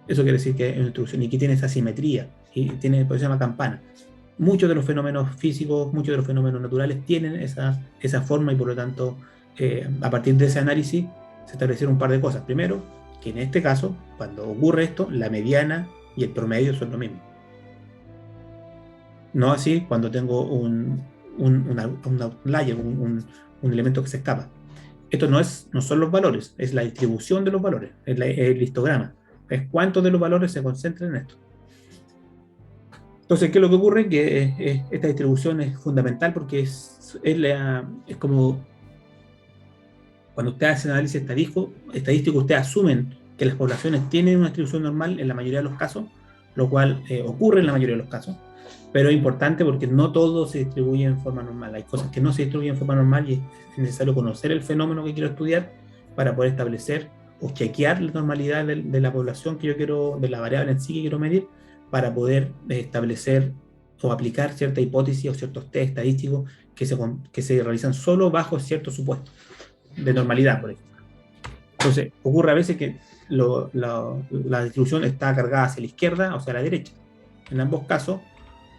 Eso quiere decir que es una distribución y que tiene esa simetría y tiene, por eso se llama campana. Muchos de los fenómenos físicos, muchos de los fenómenos naturales tienen esa forma y por lo tanto, a partir de ese análisis se establecieron un par de cosas. Primero, que en este caso, cuando ocurre esto, la mediana y el promedio son lo mismo. No así cuando tengo un outlier, un elemento que se escapa. Esto no son los valores, es la distribución de los valores, es el histograma. Es cuántos de los valores se concentran en esto. Entonces, ¿qué es lo que ocurre? Que esta distribución es fundamental porque es como cuando usted hace análisis estadístico, usted asumen que las poblaciones tienen una distribución normal en la mayoría de los casos, lo cual ocurre en la mayoría de los casos, pero es importante porque no todo se distribuye en forma normal. Hay cosas que no se distribuyen en forma normal y es necesario conocer el fenómeno que quiero estudiar para poder establecer o chequear la normalidad de la población que yo quiero, de la variable en sí que quiero medir, para poder establecer o aplicar cierta hipótesis o ciertos test estadísticos que se realizan solo bajo ciertos supuestos de normalidad, por ejemplo. Entonces, ocurre a veces que la distribución está cargada hacia la izquierda o hacia la derecha. En ambos casos,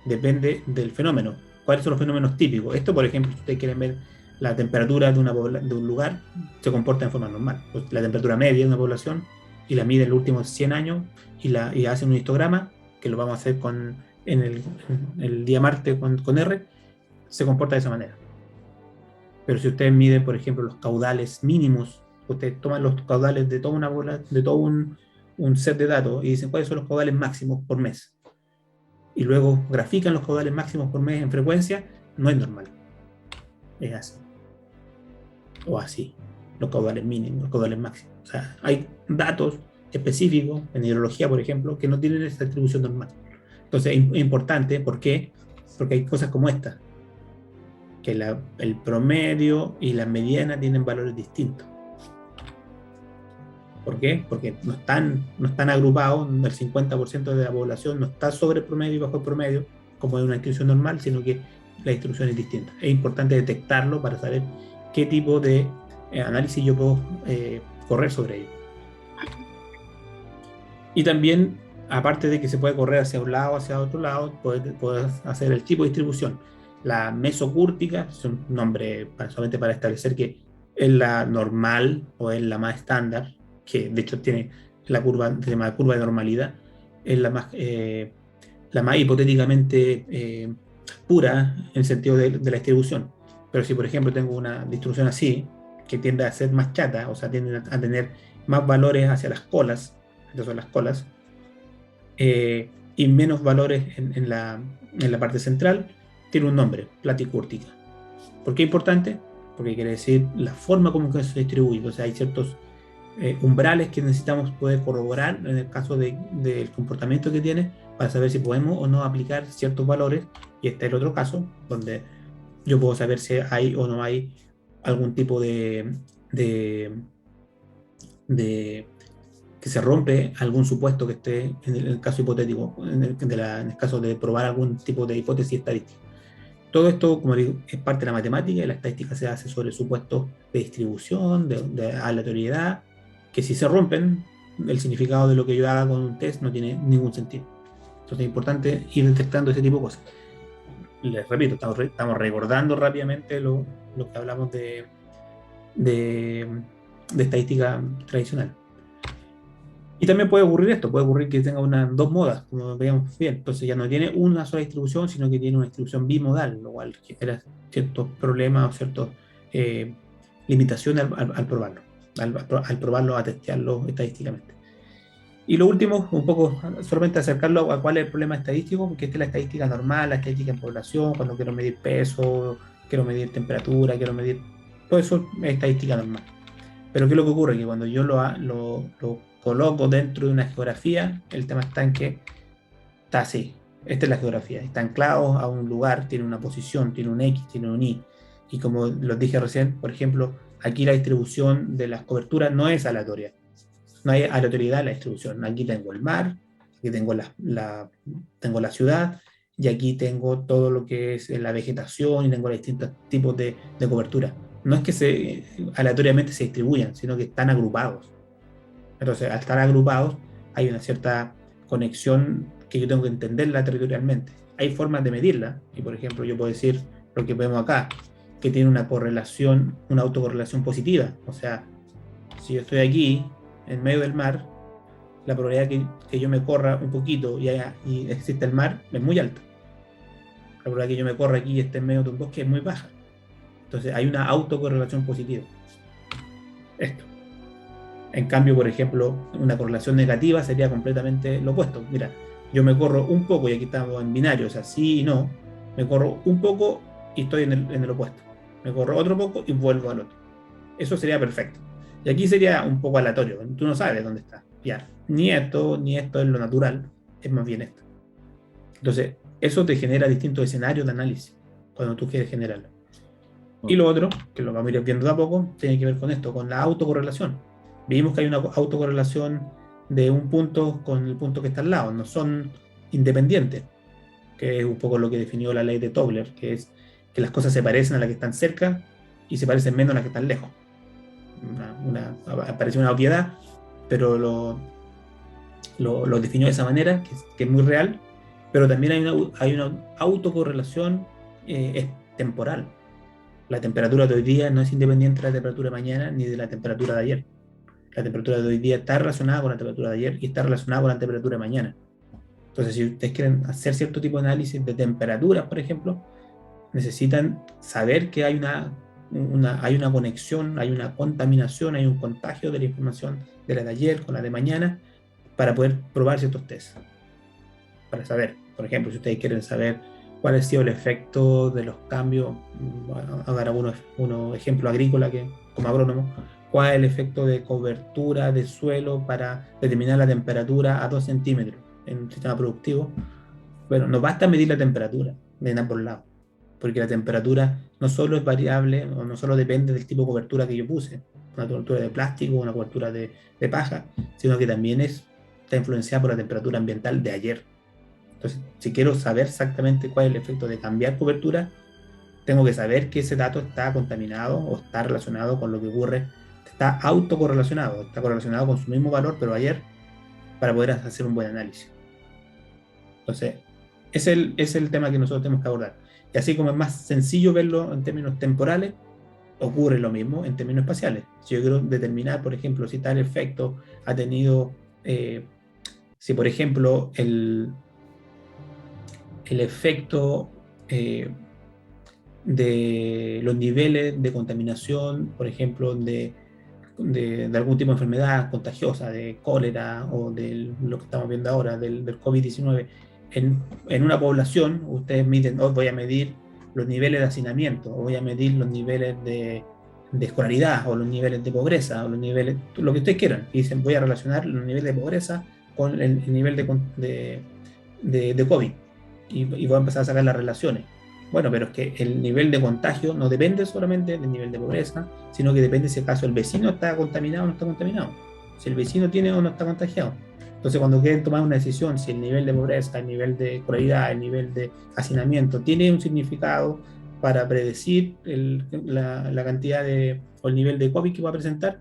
depende del fenómeno. ¿Cuáles son los fenómenos típicos? Esto, por ejemplo, si ustedes quieren ver la temperatura de un lugar, se comporta de forma normal. Pues la temperatura media de una población y la mide en los últimos 100 años y hacen un histograma, que lo vamos a hacer en el día martes con R, se comporta de esa manera. Pero si ustedes miden, por ejemplo, los caudales mínimos, ustedes toman los caudales de toda una bola, de todo un set de datos y dicen cuáles son los caudales máximos por mes. Y luego grafican los caudales máximos por mes en frecuencia, no es normal. Es así. O así. Los caudales mínimos, los caudales máximos. O sea, hay datos específicos en hidrología, por ejemplo, que no tienen esta distribución normal. Entonces es importante, ¿por qué? Porque hay cosas como esta, que el promedio y la mediana tienen valores distintos. ¿Por qué? Porque no están agrupados, el 50% de la población no está sobre el promedio y bajo el promedio, como es una distribución normal, sino que la distribución es distinta. Es importante detectarlo para saber qué tipo de análisis yo puedo correr sobre ello. Y también, aparte de que se puede correr hacia un lado, hacia otro lado, puedes hacer el tipo de distribución. La mesocúrtica es un nombre solamente para establecer que es la normal o es la más estándar, que de hecho tiene la curva, se llama curva de normalidad, es la más hipotéticamente pura en el sentido de la distribución. Pero si por ejemplo tengo una distribución así, que tiende a ser más chata, o sea, tiende a tener más valores hacia las colas, estas son las colas, y menos valores en la parte central, tiene un nombre, platicúrtica. ¿Por qué es importante? Porque quiere decir la forma como que se distribuye. O sea, hay ciertos umbrales que necesitamos poder corroborar en el caso del comportamiento que tiene para saber si podemos o no aplicar ciertos valores. Y este es el otro caso donde yo puedo saber si hay o no hay algún tipo de que se rompe algún supuesto que esté en el caso hipotético, en el caso de probar algún tipo de hipótesis estadística. Todo esto, como digo, es parte de la matemática y la estadística se hace sobre supuestos de distribución, de aleatoriedad, que si se rompen, el significado de lo que yo haga con un test no tiene ningún sentido. Entonces es importante ir detectando ese tipo de cosas. Les repito, estamos recordando rápidamente lo que hablamos de estadística tradicional. Y también puede ocurrir esto, puede ocurrir que tenga dos modas, como veíamos bien. Entonces ya no tiene una sola distribución, sino que tiene una distribución bimodal, lo cual genera ciertos problemas o ciertas limitaciones al probarlo, al probarlo, a testearlo estadísticamente. Y lo último, un poco solamente acercarlo a cuál es el problema estadístico, que esta es la estadística normal, la estadística en población, cuando quiero medir peso, quiero medir temperatura, quiero medir... Todo eso es estadística normal. Pero ¿qué es lo que ocurre? Que cuando yo lo coloco dentro de una geografía, el tema está en que está así. Esta es la geografía. Está anclado a un lugar, tiene una posición, tiene un X, tiene un Y. Y como los dije recién, por ejemplo, aquí la distribución de las coberturas no es aleatoria. No hay aleatoriedad en la distribución. Aquí tengo el mar, aquí tengo tengo la ciudad, y aquí tengo todo lo que es la vegetación, y tengo los distintos tipos de cobertura. No es que aleatoriamente se distribuyan, sino que están agrupados. Entonces, al estar agrupados, hay una cierta conexión que yo tengo que entenderla territorialmente. Hay formas de medirla, y por ejemplo, yo puedo decir lo que vemos acá, que tiene una correlación, una autocorrelación positiva. O sea, si yo estoy aquí, en medio del mar, la probabilidad que yo me corra un poquito y existe el mar es muy alta. La probabilidad que yo me corra aquí y esté en medio de un bosque es muy baja. Entonces hay una autocorrelación positiva. Esto. En cambio, por ejemplo, una correlación negativa sería completamente lo opuesto. Mira, yo me corro un poco, y aquí estamos en binario, o sea, sí y no. Me corro un poco y estoy en el opuesto. Me corro otro poco y vuelvo al otro. Eso sería perfecto. Y aquí sería un poco aleatorio. Tú no sabes dónde está. Ya, ni esto es lo natural, es más bien esto. Entonces, eso te genera distintos escenarios de análisis cuando tú quieres generarlo. Y lo otro, que lo vamos a ir viendo de a poco, tiene que ver con esto, con la autocorrelación. Vimos que hay una autocorrelación de un punto con el punto que está al lado, no son independientes, que es un poco lo que definió la ley de Tobler, que es que las cosas se parecen a las que están cerca y se parecen menos a las que están lejos. Parece una obviedad, pero lo definió de esa manera, que es muy real, pero también hay una autocorrelación temporal. La temperatura de hoy día no es independiente de la temperatura de mañana ni de la temperatura de ayer. La temperatura de hoy día está relacionada con la temperatura de ayer y está relacionada con la temperatura de mañana. Entonces, si ustedes quieren hacer cierto tipo de análisis de temperaturas, por ejemplo, necesitan saber que hay una conexión, hay una contaminación, hay un contagio de la información de la de ayer con la de mañana para poder probar ciertos tests. Para saber, por ejemplo, si ustedes quieren saber cuál ha sido el efecto de los cambios, hagan algunos ejemplos agrícolas como agrónomo, cuál es el efecto de cobertura de suelo para determinar la temperatura a 2 centímetros en un sistema productivo. Bueno, no basta medir la temperatura de ambos lados, porque la temperatura no solo es variable o no solo depende del tipo de cobertura que yo puse, una cobertura de plástico, una cobertura de paja, sino que también está influenciada por la temperatura ambiental de ayer. Entonces, si quiero saber exactamente cuál es el efecto de cambiar cobertura, tengo que saber que ese dato está contaminado o está relacionado con lo que ocurre, está autocorrelacionado, está correlacionado con su mismo valor, pero ayer, para poder hacer un buen análisis. Entonces, es el tema que nosotros tenemos que abordar. Y así como es más sencillo verlo en términos temporales, ocurre lo mismo en términos espaciales. Si yo quiero determinar, por ejemplo, si tal efecto ha tenido, si por ejemplo el efecto de los niveles de contaminación, por ejemplo, de algún tipo de enfermedad contagiosa, de cólera o de lo que estamos viendo ahora, del COVID-19, en una población, ustedes miden, voy a medir los niveles de hacinamiento, o voy a medir los niveles de escolaridad, o los niveles de pobreza, o los niveles, lo que ustedes quieran, y dicen, voy a relacionar los niveles de pobreza con el nivel de COVID, y voy a empezar a sacar las relaciones. Bueno, pero es que el nivel de contagio no depende solamente del nivel de pobreza, sino que depende si acaso el vecino está contaminado o no está contaminado. si el vecino tiene o no está contagiado. Entonces, cuando quieren tomar una decisión, si el nivel de pobreza, el nivel de escolaridad, el nivel de hacinamiento tiene un significado para predecir la cantidad o el nivel de COVID que va a presentar,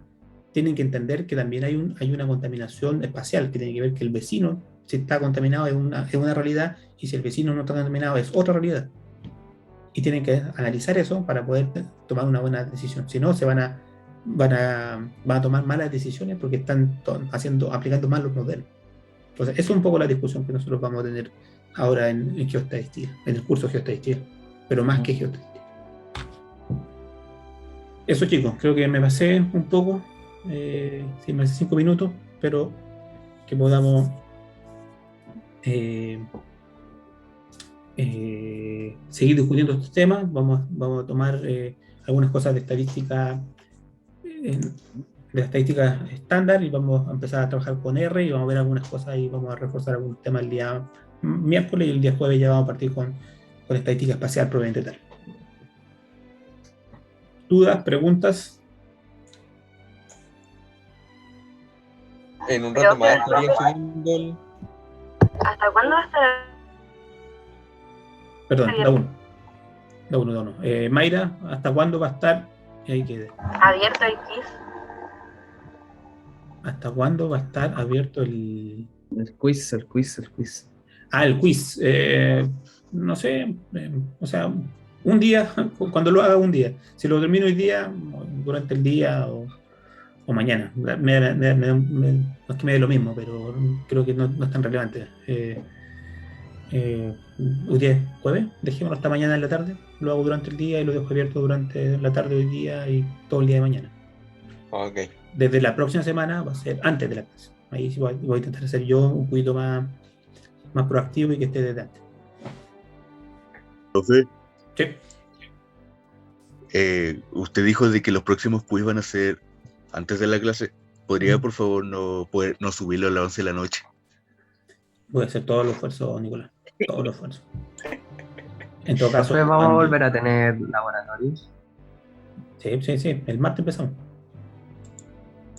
tienen que entender que también hay una contaminación espacial, que tiene que ver que el vecino, si está contaminado, es una realidad, y si el vecino no está contaminado, es otra realidad. Y tienen que analizar eso para poder tomar una buena decisión. Si no, se van a tomar malas decisiones porque están aplicando mal los modelos. Entonces, esa es un poco la discusión que nosotros vamos a tener ahora en geoestadística, en el curso de geoestadística, pero más que geoestadística. Eso, chicos, creo que me pasé un poco, sí, me pasé 5 minutos, pero que podamos seguir discutiendo estos temas. Vamos a tomar algunas cosas de estadística estándar, y vamos a empezar a trabajar con R, y vamos a ver algunas cosas y vamos a reforzar algún tema el día miércoles, y el día jueves ya vamos a partir con estadística espacial propiamente tal. ¿Dudas? ¿Preguntas? En un rato más estarían subiendo el... ¿Hasta cuándo va a estar? Perdón, da uno. Mayra, ¿hasta cuándo va a estar? Ahí quedé. Abierto el quiz. ¿Hasta cuándo va a estar abierto el quiz? el quiz. No sé, o sea, un día, cuando lo haga un día. Si lo termino hoy día, durante el día o mañana. No es que me dé lo mismo, pero creo que no es tan relevante. Hoy día es jueves, dejémoslo hasta mañana en la tarde. Lo hago durante el día y lo dejo abierto durante la tarde hoy día y todo el día de mañana. Ok. Desde la próxima semana va a ser antes de la clase. Ahí sí voy a intentar ser yo un poquito más proactivo y que esté desde antes. Profe, Sí. usted dijo de que los próximos quiz van a ser antes de la clase. ¿Podría, por favor, no subirlo a las 11 de la noche? Voy a hacer todo el esfuerzo, Nicolás. Todo el esfuerzo. En todo caso, Entonces vamos a volver a tener laboratorios. Sí. El martes empezamos.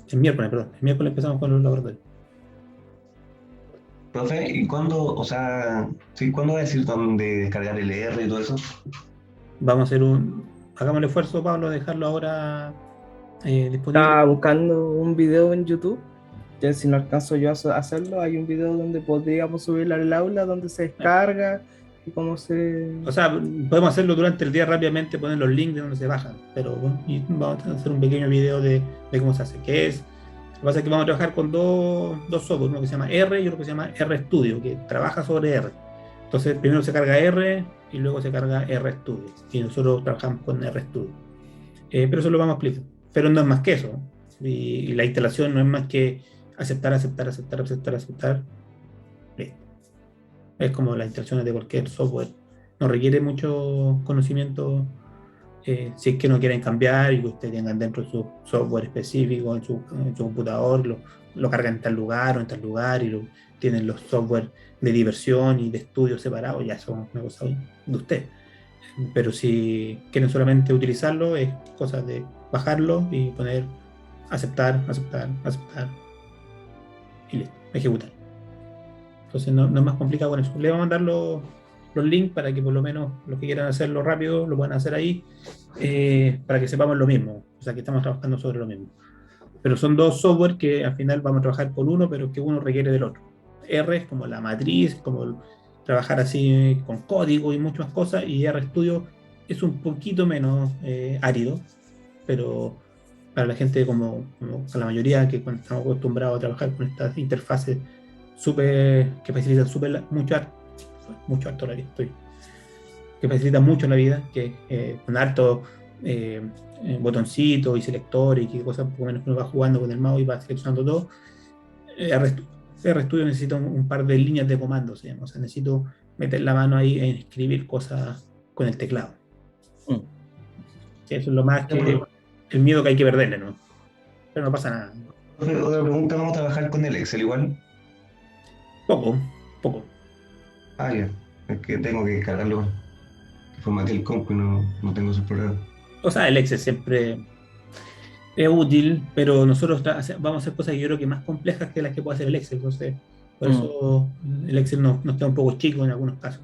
El miércoles empezamos con los laboratorios. Profe, ¿y cuándo, cuándo va a decir dónde descargar el R y todo eso? Vamos a hacer hagamos el esfuerzo, Pablo, de dejarlo ahora disponible. Estaba buscando un video en YouTube. Ya si no alcanzo yo a hacerlo, hay un video donde podríamos subirlo al aula, donde se descarga y cómo se... O sea, podemos hacerlo durante el día rápidamente, poner los links de donde se bajan, pero bueno, y vamos a hacer un pequeño video de cómo se hace. Lo que pasa es que vamos a trabajar con dos software, uno que se llama R y otro que se llama RStudio, que trabaja sobre R. Entonces, primero se carga R y luego se carga RStudio, y nosotros trabajamos con RStudio. Pero eso lo vamos a explicar. Pero no es más que eso, ¿no? Y la instalación no es más que aceptar. Listo. Es como las instalaciones de cualquier software. No requiere mucho conocimiento si es que no quieren cambiar y que ustedes tengan dentro su software específico en su computador, lo cargan en tal lugar o en tal lugar, y tienen los software de diversión y de estudio separados. Ya son una cosa de usted. Pero si quieren solamente utilizarlo, es cosa de bajarlo y poner aceptar y listo, ejecutar. Entonces no es más complicado con eso. Le vamos a mandar los links para que por lo menos los que quieran hacerlo rápido lo puedan hacer ahí, para que sepamos lo mismo, o sea que estamos trabajando sobre lo mismo. Pero son dos software que al final vamos a trabajar con uno, pero que uno requiere del otro. R es como la matriz, como trabajar así con código y muchas cosas, y RStudio es un poquito menos árido, pero para la gente como a la mayoría que estamos acostumbrados a trabajar con estas interfaces que facilitan mucho harto la vida, que facilitan mucho la vida, que con harto botoncitos y selectores y que cosas por lo menos que uno va jugando con el mouse y va seleccionando todo. RStudio necesita un par de líneas de comandos, o sea, necesito meter la mano ahí en escribir cosas con el teclado. Sí, eso es lo más que el miedo que hay que perderle, ¿no? Pero no pasa nada. Otra pregunta, ¿vamos a trabajar con el Excel igual? Poco. Ah, ya. Es que tengo que cargarlo. Formateé el compu y no tengo esos programas. O sea, el Excel siempre Es útil, pero nosotros vamos a hacer cosas yo creo que más complejas que las que puede hacer el Excel. Entonces, por eso el Excel nos queda un poco chico en algunos casos.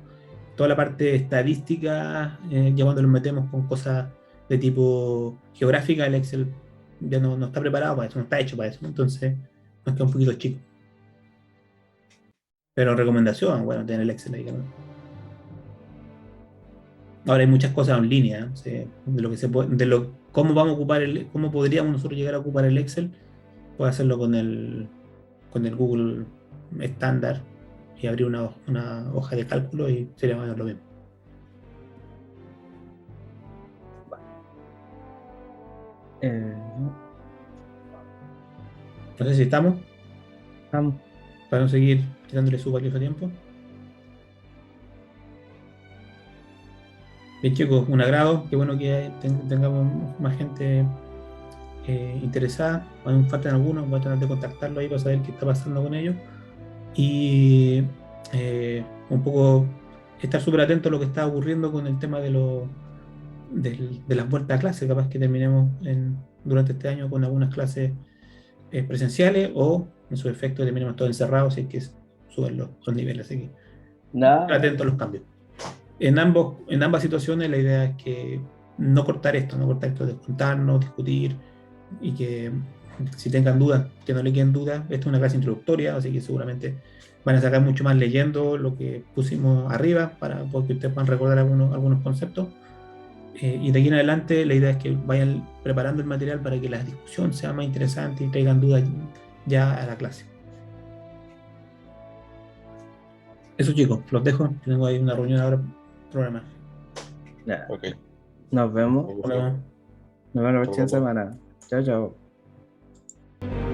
Toda la parte estadística, ya cuando nos metemos con cosas de tipo geográfica, el Excel ya no está preparado para eso, no está hecho para eso. Entonces, nos queda un poquito chico. Pero recomendación, bueno, tener el Excel ahí. ¿No? Ahora hay muchas cosas en línea, ¿eh? O sea, de lo que se puede, cómo vamos a ocupar cómo podríamos nosotros llegar a ocupar el Excel, puede hacerlo con el Google estándar y abrir una hoja de cálculo y sería más o menos lo mismo. No sé si estamos, Vamos. para no seguir quitándole su valioso tiempo. Bien chicos, un agrado, qué bueno que tengamos más gente interesada. Aún faltan algunos, voy a tratar de contactarlo ahí para saber qué está pasando con ellos. Y un poco estar súper atento a lo que está ocurriendo con el tema de las vueltas a clase. Capaz que terminemos durante este año con algunas clases presenciales o en su efecto terminemos todos encerrados y hay que suben los niveles. Así que estar atento a los cambios. En ambas situaciones la idea es que no cortar esto, de contarnos, discutir y que si tengan dudas, que no le queden dudas. Esta es una clase introductoria, así que seguramente van a sacar mucho más leyendo lo que pusimos arriba porque ustedes puedan recordar algunos conceptos. Y de aquí en adelante la idea es que vayan preparando el material para que la discusión sea más interesante y traigan dudas ya a la clase. Eso chicos, los dejo. Tengo ahí una reunión ahora programada. Ya. Ok. Nos vemos. Hola. Nos vemos la próxima semana. Chao, chao.